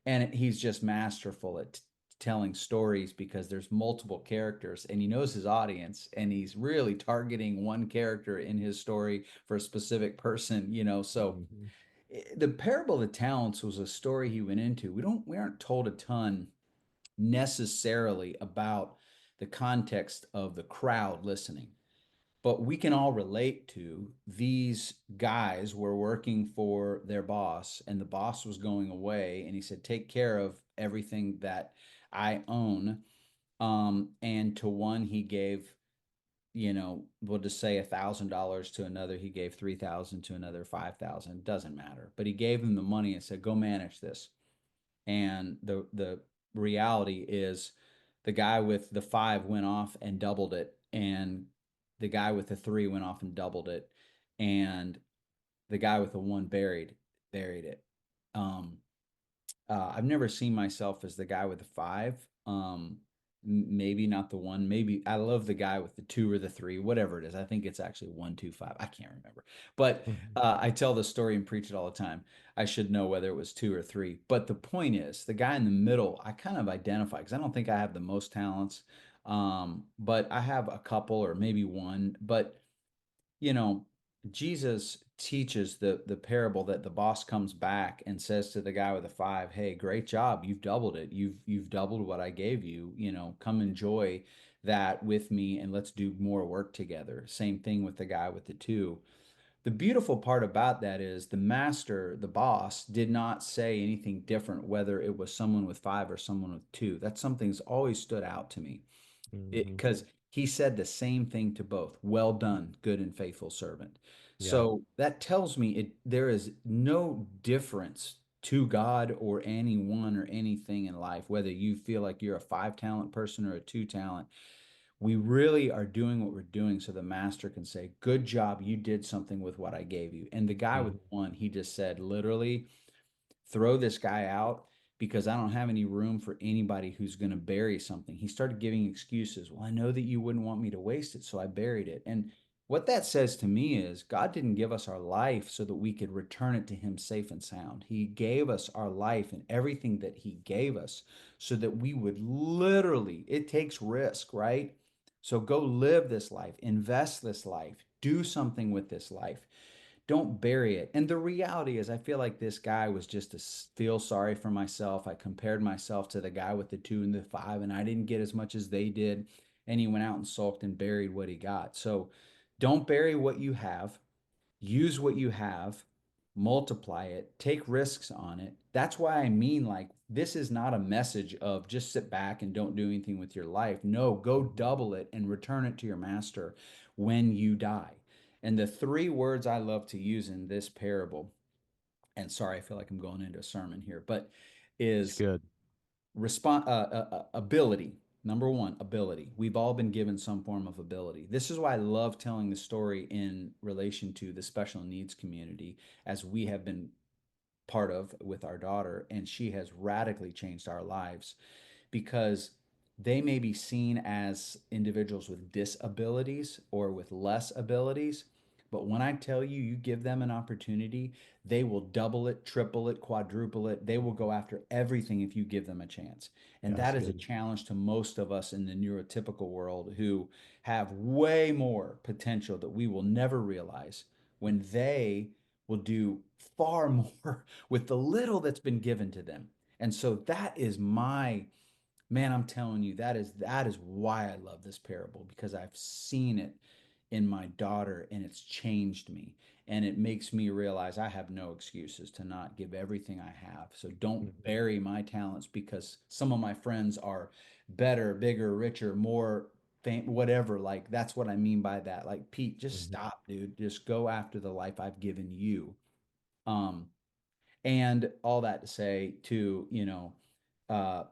[SPEAKER 2] and he's just masterful at telling stories because there's multiple characters and he knows his audience and he's really targeting one character in his story for a specific person, you know. So
[SPEAKER 1] Mhm.
[SPEAKER 2] the parable of the talents was a story he went into. We aren't told a ton necessarily about the context of the crowd listening, but we can all relate to these guys were working for their boss and the boss was going away and he said, take care of everything that I own. And to one he gave, you know, we'll just say $1,000, to another he gave 3,000, to another 5,000. Doesn't matter, but he gave him the money and said, go manage this. And the reality is the guy with the five went off and doubled it, and the guy with the three went off and doubled it, and the guy with the one buried it. Um, I've never seen myself as the guy with the five. Maybe not the one. Maybe I love the guy with the two or the three, whatever it is. I think it's actually 1, 2, 5. I can't remember. But
[SPEAKER 1] Mhm.
[SPEAKER 2] I tell the story and preach it all the time. I should know whether it was two or three. But the point is, the guy in the middle, I kind of identify because I don't think I have the most talents. But I have a couple or maybe one. But you know, Jesus teaches the parable that the boss comes back and says to the guy with the five, "Hey, great job. You've doubled it. You've doubled what I gave you. You know, come enjoy that with me and let's do more work together." Same thing with the guy with the two. The beautiful part about that is the master, the boss, did not say anything different whether it was someone with five or someone with two. That's something that's always stood out to me
[SPEAKER 1] Mhm.
[SPEAKER 2] because he said the same thing to both. Well done, good and faithful servant.
[SPEAKER 1] Yeah.
[SPEAKER 2] So that tells me there is no difference to God or anyone or anything in life, whether you feel like you're a 5 talent person or a 2 talent. We really are doing what we're doing so the master can say, good job, you did something with what I gave you. And the guy with
[SPEAKER 1] Mhm.
[SPEAKER 2] one, he just said, literally, throw this guy out because I don't have any room for anybody who's going to bury something. He started giving excuses. Well, I know that you wouldn't want me to waste it, so I buried it. And what that says to me is God didn't give us our life so that we could return it to Him safe and sound. He gave us our life and everything that He gave us so that we would literally, it takes risk, right? So go live this life, invest this life, do something with this life. Don't bury it. And the reality is, I feel like this guy was just to feel sorry for myself. I compared myself to the guy with the two and the five, and I didn't get as much as they did. And he went out and sulked and buried what he got. So don't bury what you have, use what you have, multiply it, take risks on it. That's why I mean, like, this is not a message of just sit back and don't do anything with your life. No, go
[SPEAKER 1] Mhm.
[SPEAKER 2] double it and return it to your master when you die. And the three words I love to use in this parable, and sorry, I feel like I'm going into a sermon here, but
[SPEAKER 1] It's
[SPEAKER 2] is
[SPEAKER 1] good.
[SPEAKER 2] ability. Number one, ability. We've all been given some form of ability. This is why I love telling the story in relation to the special needs community, as we have been part of with our daughter, and she has radically changed our lives because they may be seen as individuals with disabilities or with less abilities. But when I tell you, you give them an opportunity, they will double it, triple it, quadruple it. They will go after everything if you give them a chance. And
[SPEAKER 1] Yeah,
[SPEAKER 2] that
[SPEAKER 1] it's
[SPEAKER 2] is a
[SPEAKER 1] good.
[SPEAKER 2] challenge to most of us in the neurotypical world who have way more potential that we will never realize when they will do far more with the little that's been given to them. And so that is my man, I'm telling you, that is why I love this parable because I've seen it in my daughter and it's changed me. And it makes me realize I have no excuses to not give everything I have. So don't
[SPEAKER 1] Mhm.
[SPEAKER 2] bury my talents because some of my friends are better, bigger, richer, more whatever. Like that's what I mean by that. Like Pete, just
[SPEAKER 1] Mhm.
[SPEAKER 2] stop, dude. Just go after the life I've given you. Um, and all that to say, to uh,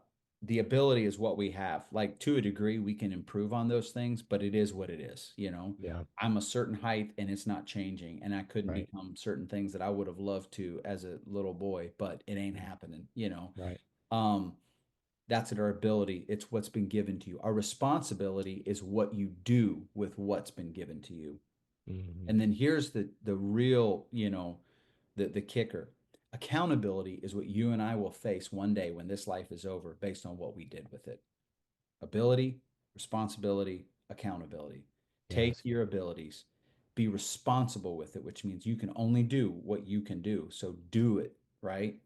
[SPEAKER 2] the ability is what we have. Like to a degree, we can improve on those things, but it is what it is, you know.
[SPEAKER 1] Yeah.
[SPEAKER 2] I'm a certain height and it's not changing, and I couldn't
[SPEAKER 1] Right.
[SPEAKER 2] become certain things that I would have loved to as a little boy, but it ain't
[SPEAKER 1] Mm.
[SPEAKER 2] happening, you know.
[SPEAKER 1] Right.
[SPEAKER 2] Um, that's our ability. It's what's been given to you. Our responsibility is what you do with what's been given to you.
[SPEAKER 1] Hmm.
[SPEAKER 2] And then here's the real, you know, the kicker. Accountability is what you and I will face one day when this life is over based on what we did with it. Ability, responsibility, accountability.
[SPEAKER 1] Yeah,
[SPEAKER 2] Take
[SPEAKER 1] that's
[SPEAKER 2] your
[SPEAKER 1] good.
[SPEAKER 2] abilities, be responsible with it, which means you can only do what you can do. So do it, right?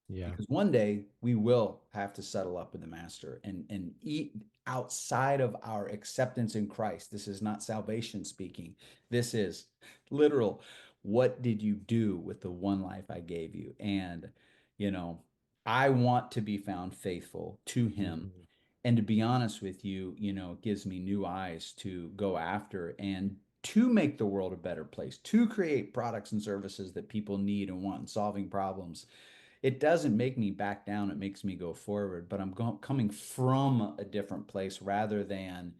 [SPEAKER 1] Yeah.
[SPEAKER 2] Because one day we will have to settle up with the master and eat outside of our acceptance in Christ. This is not salvation speaking. This is literal. What did you do with the one life I gave you? And, you know, I want to be found faithful to him.
[SPEAKER 1] Hmm.
[SPEAKER 2] And to be honest with you, you know, it gives me new eyes to go after and to make the world a better place, to create products and services that people need and want, and solving problems. It doesn't make me back down. It makes me go forward, but coming from a different place rather than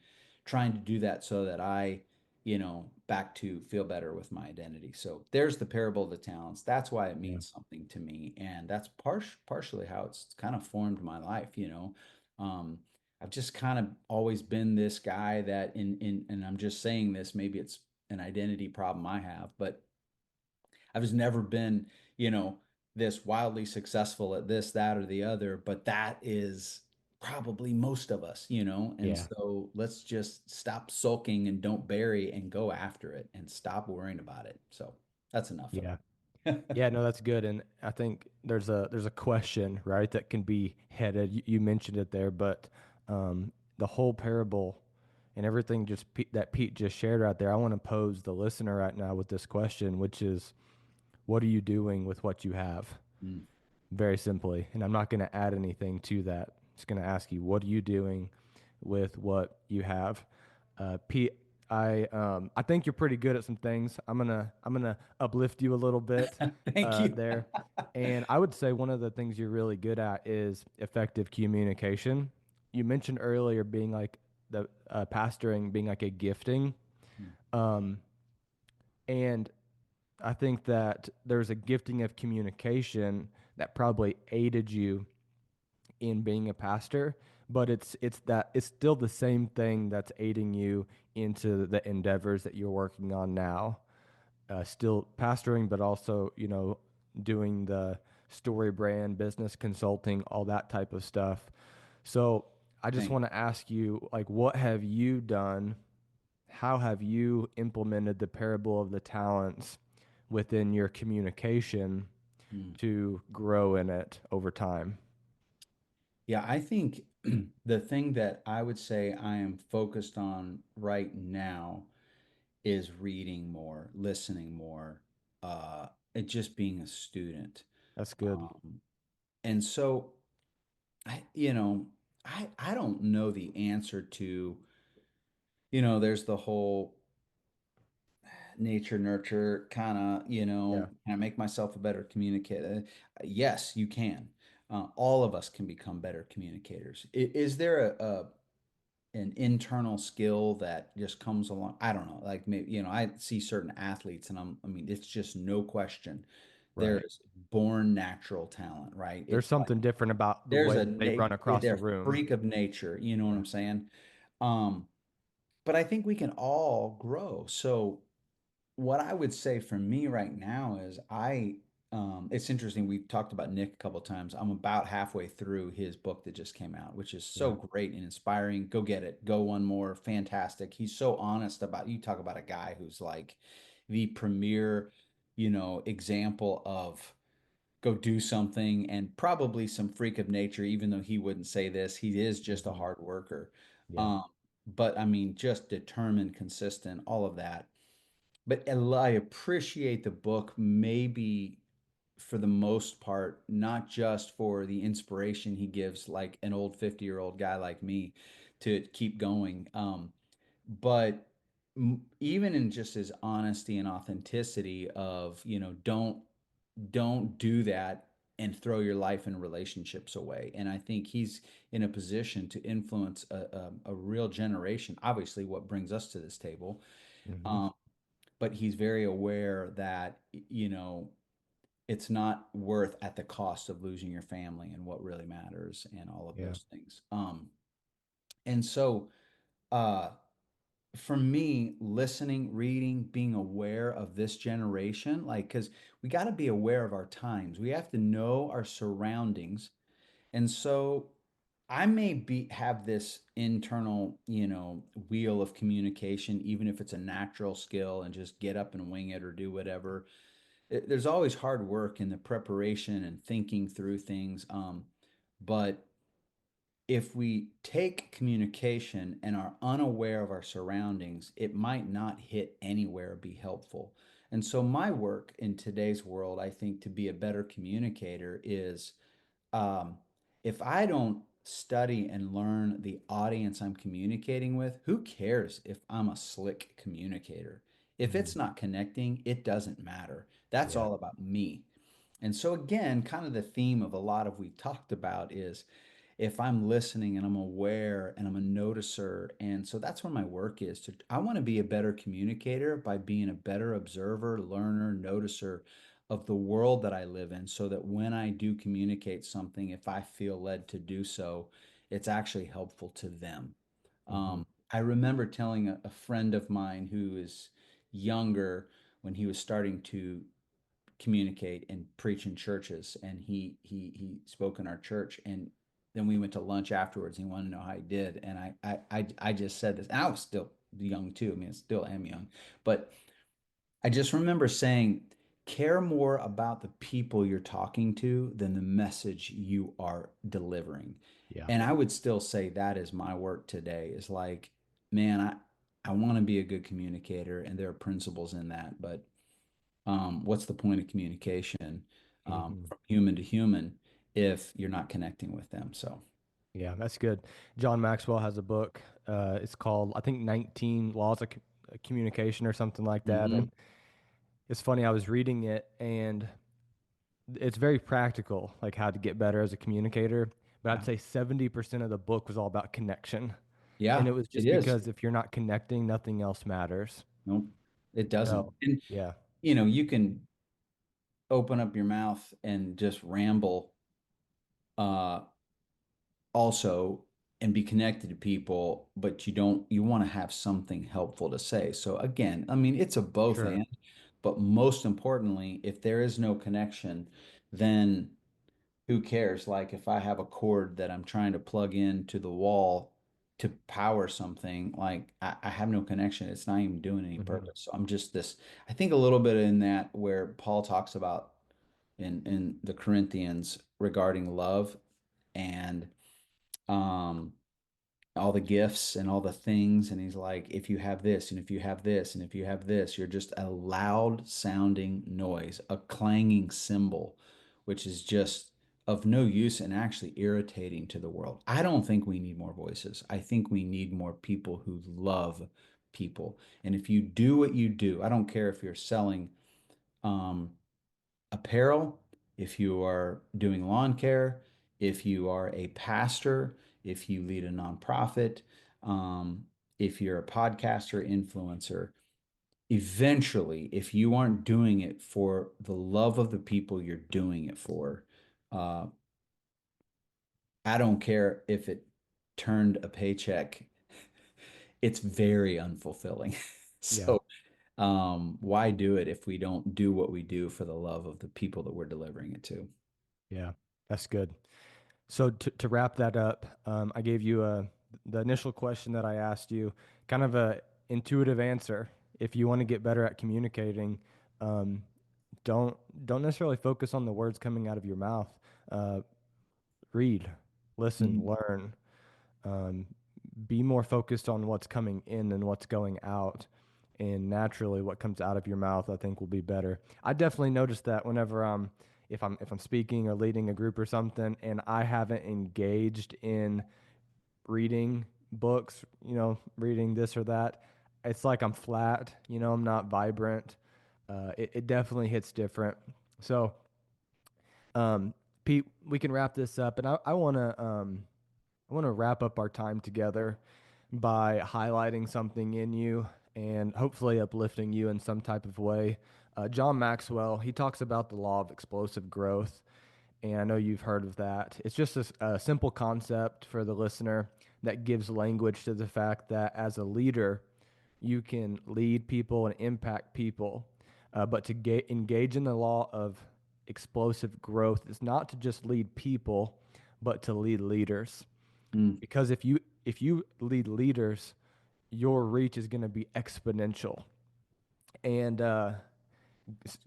[SPEAKER 2] trying to do that so that I, you know, back to feel better with my identity. So there's the parable of the talents. That's why it
[SPEAKER 1] Yeah.
[SPEAKER 2] means something to me. And that's partially how it's kind of formed my life, you know. Um, I've just kind of always been this guy that and I'm just saying this, maybe it's an identity problem I have, but I've just never been, you know, this wildly successful at this, that, or the other, but that is probably most of us, you know? And
[SPEAKER 1] Yeah.
[SPEAKER 2] so let's just stop sulking and don't bury and go after it and stop worrying about it. So that's enough of
[SPEAKER 1] Yeah.
[SPEAKER 2] that.
[SPEAKER 1] Yeah, no, that's good. And I think there's a question, right, that can be headed. You mentioned it there, but the whole parable and everything that Pete just shared right there, I want to pose the listener right now with this question, which is, what are you doing with what you have?
[SPEAKER 2] Mm,
[SPEAKER 1] Very simply. And I'm not going to add anything to that. Just going to ask you, what are you doing with what you have? Pete, I think you're pretty good at some things. I'm gonna uplift you a little bit
[SPEAKER 2] thank you.
[SPEAKER 1] there, and I would say one of the things you're really good at is effective communication. You mentioned earlier being like the pastoring being like a gifting,
[SPEAKER 2] Mm,
[SPEAKER 1] um, and I think that there's a gifting of communication that probably aided you in being a pastor, but it's still the same thing that's aiding you into the endeavors that you're working on now. Still pastoring, but also, doing the story brand, business consulting, all that type of stuff. So I just
[SPEAKER 2] thank
[SPEAKER 1] want to ask you, like, what have you done? How have you implemented the parable of the talents within your communication
[SPEAKER 2] you. Mm.
[SPEAKER 1] to grow in it over time?
[SPEAKER 2] Yeah, I think the thing that I would say I am focused on right now is reading more, listening more, and just being a student.
[SPEAKER 1] That's good.
[SPEAKER 2] Um, and so you know, I don't know the answer to, you know, there's the whole nature nurture kind of, you
[SPEAKER 1] Yeah.
[SPEAKER 2] know, can I make myself a better communicator? Yes, you can. All of us can become better communicators. Is there an internal skill that just comes along? I don't know. Like maybe, you know, I see certain athletes and I mean, it's just no question.
[SPEAKER 1] Right.
[SPEAKER 2] There's born natural talent, right?
[SPEAKER 1] There's
[SPEAKER 2] It's like
[SPEAKER 1] something different about the
[SPEAKER 2] there's
[SPEAKER 1] way
[SPEAKER 2] a
[SPEAKER 1] that they run across the
[SPEAKER 2] they're
[SPEAKER 1] room.
[SPEAKER 2] freak of nature, you know what
[SPEAKER 1] Yeah.
[SPEAKER 2] I'm saying? Um, but I think we can all grow. So what I would say for me right now is it's interesting. We've talked about Nick a couple of times. I'm about halfway through his book that just came out, which is so
[SPEAKER 1] Yeah.
[SPEAKER 2] great and inspiring. Go get it. Go one more. Fantastic. He's so honest about, you talk about a guy who's like the premier, you know, example of go do something and probably some freak of nature, even though he wouldn't say this. He is just a
[SPEAKER 1] Hmm.
[SPEAKER 2] hard worker.
[SPEAKER 1] Yeah.
[SPEAKER 2] Um, but I mean, just determined, consistent, all of that. But I appreciate the book, maybe for the most part, not just for the inspiration he gives, like an old 50-year-old guy like me to keep going. But even in just his honesty and authenticity of, you know, don't do that. and throw your life and relationships away. And I think he's in a position to influence a real generation. Obviously, what brings us to this table,
[SPEAKER 1] Hmm.
[SPEAKER 2] um, but he's very aware that it's not worth at the cost of losing your family and what really matters and all of
[SPEAKER 1] Yeah.
[SPEAKER 2] those things. And so uh, for me, listening, reading, being aware of this generation, like, because we got to be aware of our times. We have to know our surroundings. And so I may be have this internal, wheel of communication, even if it's a natural skill and just get up and wing it or do whatever. There's always hard work in the preparation and thinking through things. But if we take communication and are unaware of our surroundings, it might not hit anywhere or be helpful. And so, my work in today's world, I think, to be a better communicator is um, if I don't study and learn the audience I'm communicating with, who cares if I'm a slick communicator? If
[SPEAKER 1] Hmm.
[SPEAKER 2] it's not connecting, it doesn't matter. That's
[SPEAKER 1] Yeah.
[SPEAKER 2] all about me. And so, again, kind of the theme of a lot of we've talked about is if I'm listening and I'm aware and I'm a noticer. And so that's what my work is to I want to be a better communicator by being a better observer, learner, noticer of the world that I live in so that when I do communicate something, if I feel led to do so, it's actually helpful to them.
[SPEAKER 1] Hmm.
[SPEAKER 2] I remember telling a friend of mine who is younger when he was starting to communicate and preach in churches, and he spoke in our church, and then we went to lunch afterwards. And he wanted to know how he did, and I just said this, and I was still young too. I mean, I still am young, but I just remember saying, care more about the people you're talking to than the message you are delivering.
[SPEAKER 1] Yeah.
[SPEAKER 2] And I would still say that is my work today is like, man, I want to be a good communicator and there are principles in that, but what's the point of communication
[SPEAKER 1] Hmm.
[SPEAKER 2] from human to human if you're not connecting with them? So,
[SPEAKER 1] Yeah, that's good. John Maxwell has a book. It's called, I think, 19 Laws of Communication or something like that.
[SPEAKER 2] mhm.
[SPEAKER 1] And it's funny, I was reading it and it's very practical, like how to get better as a communicator. But I'd
[SPEAKER 2] Yeah,
[SPEAKER 1] say 70% of the book was all about connection. And
[SPEAKER 2] yeah,
[SPEAKER 1] it was
[SPEAKER 2] it
[SPEAKER 1] just
[SPEAKER 2] is.
[SPEAKER 1] because if you're not connecting, nothing else matters.
[SPEAKER 2] Nope, it doesn't.
[SPEAKER 1] So,
[SPEAKER 2] And
[SPEAKER 1] yeah,
[SPEAKER 2] you can open up your mouth and just ramble uh also and be connected to people, but you want to have something helpful to say. So again, I mean, it's a both
[SPEAKER 1] sure.
[SPEAKER 2] and, but most importantly, if there is no connection, then who cares? Like if I have a cord that I'm trying to plug into the wall to power something, like I have no connection. It's not even doing any
[SPEAKER 1] Hmm.
[SPEAKER 2] purpose. So I'm just this, I think a little bit in that where Paul talks about in the Corinthians regarding love and um all the gifts and all the things. And he's like, if you have this, and if you have this, and if you have this, you're just a loud sounding noise, a clanging cymbal, which is just of no use and actually irritating to the world. I don't think we need more voices. I think we need more people who love people. And if you do what you do, I don't care if you're selling um, apparel, if you are doing lawn care, if you are a pastor, if you lead a nonprofit, um, if you're a podcaster, influencer, eventually, if you aren't doing it for the love of the people you're doing it for, uh, I don't care if it turned a paycheck, it's very unfulfilling.
[SPEAKER 1] Yeah,
[SPEAKER 2] So, why do it if we don't do what we do for the love of the people that we're delivering it to?
[SPEAKER 1] yeah, that's good. So to wrap that up, I gave you the initial question that I asked you, kind of a intuitive answer. If you want to get better at communicating, um, don't don't necessarily focus on the words coming out of your mouth. Uh, Read, listen,
[SPEAKER 2] Mhm.
[SPEAKER 1] learn. Um, be more focused on what's coming in than what's going out. And naturally, what comes out of your mouth, I think, will be better. I definitely noticed that whenever if I'm speaking or leading a group or something, and I haven't engaged in reading books, reading this or that, it's like I'm flat. I'm not vibrant. It definitely hits different. So Pete, we can wrap this up, and I want to wrap up our time together by highlighting something in you and hopefully uplifting you in some type of way. John Maxwell, he talks about the law of explosive growth, and I know you've heard of that. It's just a simple concept for the listener that gives language to the fact that as a leader, you can lead people and impact people. But to engage in the law of explosive growth is not to just lead people, but to lead leaders.
[SPEAKER 2] Mm,
[SPEAKER 1] Because if you lead leaders, your reach is going to be exponential. And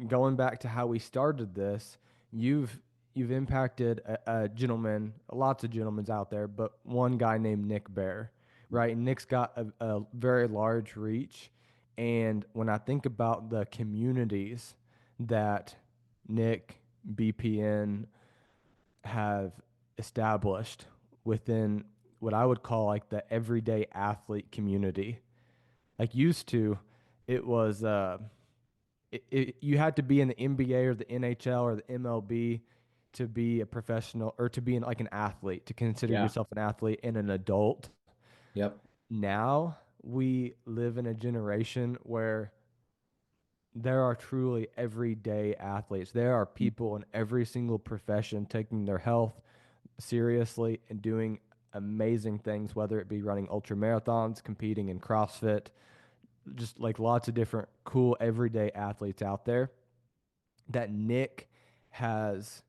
[SPEAKER 1] going back to how we started this, you've impacted a gentleman, lots of gentlemen's out there, but one guy named Nick Bear, right? And Nick's got a very large reach. And when I think about the communities that Nick, BPN have established within what I would call like the everyday athlete community, like used to, it was you had to be in the NBA or the NHL or the MLB to be a professional or to be like an athlete, to consider
[SPEAKER 2] yeah.
[SPEAKER 1] yourself an athlete and an adult.
[SPEAKER 2] Yep.
[SPEAKER 1] Now we live in a generation where there are truly everyday athletes. There are people in every single profession taking their health seriously and doing amazing things, whether it be running ultra marathons, competing in CrossFit, just like lots of different cool everyday athletes out there that Nick has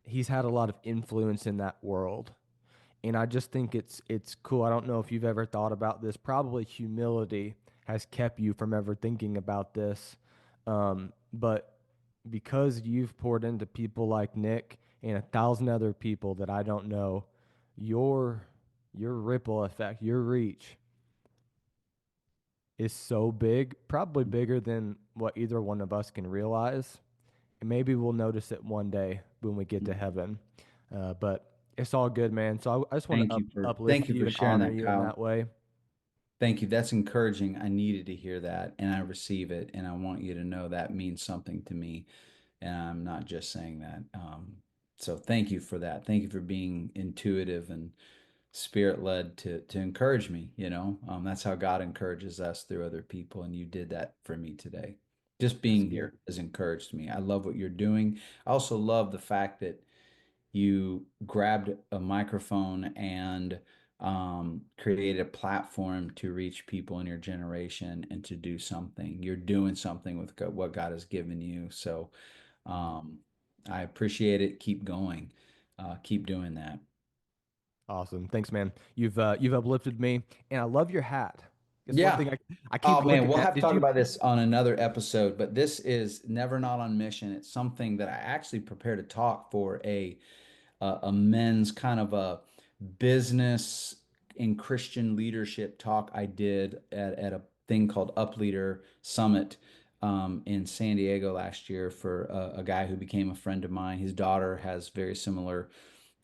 [SPEAKER 1] he's had a lot of influence in that world. And I just think it's cool. I don't know if you've ever thought about this. Probably humility has kept you from ever thinking about this. But because you've poured into people like Nick and 1,000 other people that I don't know, your your ripple effect, your reach is so big, probably bigger than what either one of us can realize. And maybe we'll notice it one day when we get to heaven. But it's all good, man. So I just want to
[SPEAKER 2] Thank
[SPEAKER 1] uplift
[SPEAKER 2] you
[SPEAKER 1] you
[SPEAKER 2] for
[SPEAKER 1] and
[SPEAKER 2] sharing
[SPEAKER 1] honor
[SPEAKER 2] that,
[SPEAKER 1] you in
[SPEAKER 2] Kyle.
[SPEAKER 1] that way.
[SPEAKER 2] Thank you. That's encouraging. I needed to hear that, and I receive it. And I want you to know that means something to me. And I'm not just saying that. So thank you for that. Thank you for being intuitive and spirit led to encourage me. That's how God encourages us through other people, and you did that for me today. Just
[SPEAKER 1] That's
[SPEAKER 2] being
[SPEAKER 1] good.
[SPEAKER 2] here has encouraged me. I love what you're doing. I also love the fact that you grabbed a microphone and created a platform to reach people in your generation and to do something. You're doing something with what God has given you. So um, I appreciate it. Keep going. Keep doing that.
[SPEAKER 1] Awesome. Thanks, man. You've uplifted me, and I love your hat. It's one thing
[SPEAKER 2] Yeah.
[SPEAKER 1] I keep
[SPEAKER 2] Oh man,
[SPEAKER 1] looking
[SPEAKER 2] we'll
[SPEAKER 1] at.
[SPEAKER 2] have to
[SPEAKER 1] Did
[SPEAKER 2] talk
[SPEAKER 1] you?
[SPEAKER 2] about this on another episode, but this is Never Not on Mission. It's something that I actually prepared to talk for a men's kind of a business and Christian leadership talk I did at a thing called Up Leader Summit in San Diego last year for a guy who became a friend of mine. His daughter has very similar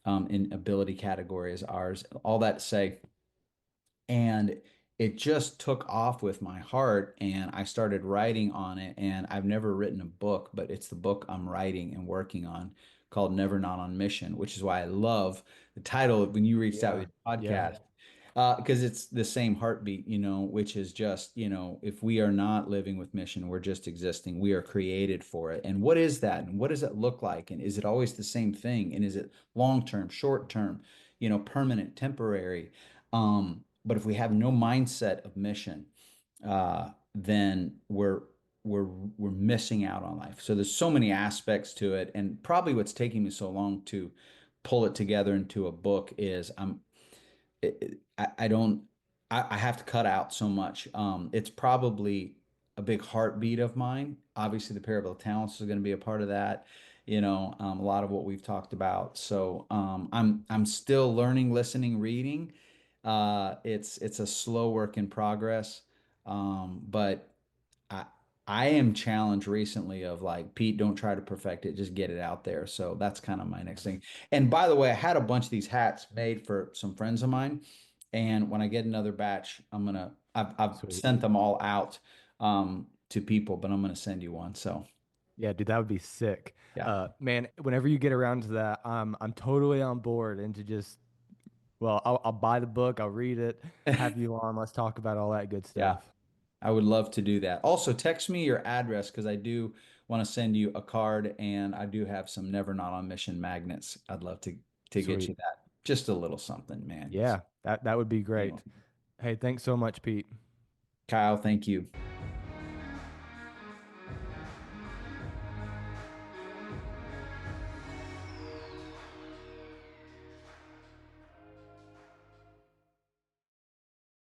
[SPEAKER 2] in ability category as ours. All that to say, and it just took off with my heart and I started writing on it, and I've never written a book, but it's the book I'm writing and working on called Never Not on Mission, which is why I love the title when you reached out
[SPEAKER 1] Yeah.
[SPEAKER 2] with your
[SPEAKER 1] Yeah.
[SPEAKER 2] podcast. Because it's the same heartbeat, which is just, if we are not living with mission, we're just existing. We are created for it. And what is that? And what does it look like? And is it always the same thing? And is it long term, short term, permanent, temporary? But if we have no mindset of mission, then we're missing out on life. So there's so many aspects to it, and probably what's taking me so long to pull it together into a book is I don't I have to cut out so much. It's probably a big heartbeat of mine. Obviously, the parable of talents is going to be a part of that. A lot of what we've talked about. So I'm still learning, listening, reading. It's a slow work in progress. But I I am challenged recently of like, Pete, don't try to perfect it, just get it out there. So that's kind of my next thing. And by the way, I had a bunch of these hats made for some friends of mine. And when I get another batch, I've
[SPEAKER 1] Sweet.
[SPEAKER 2] sent them all out to people, but I'm gonna send you one. So
[SPEAKER 1] Yeah, dude, that would be sick.
[SPEAKER 2] Yeah.
[SPEAKER 1] Man, whenever you get around to that, I'm totally on board and to just well, I'll buy the book, I'll read it, have you on, let's talk about all that good
[SPEAKER 2] Yeah.
[SPEAKER 1] stuff.
[SPEAKER 2] I would love to do that. Also, text me your address because I do want to send you a card and I do have some Never Not on Mission magnets. I'd love to get
[SPEAKER 1] Sweet.
[SPEAKER 2] you that. Just a little something, man.
[SPEAKER 1] Yeah, that would be
[SPEAKER 2] Anyway,
[SPEAKER 1] great. Hey, thanks so much, Pete.
[SPEAKER 2] Kyle, thank you.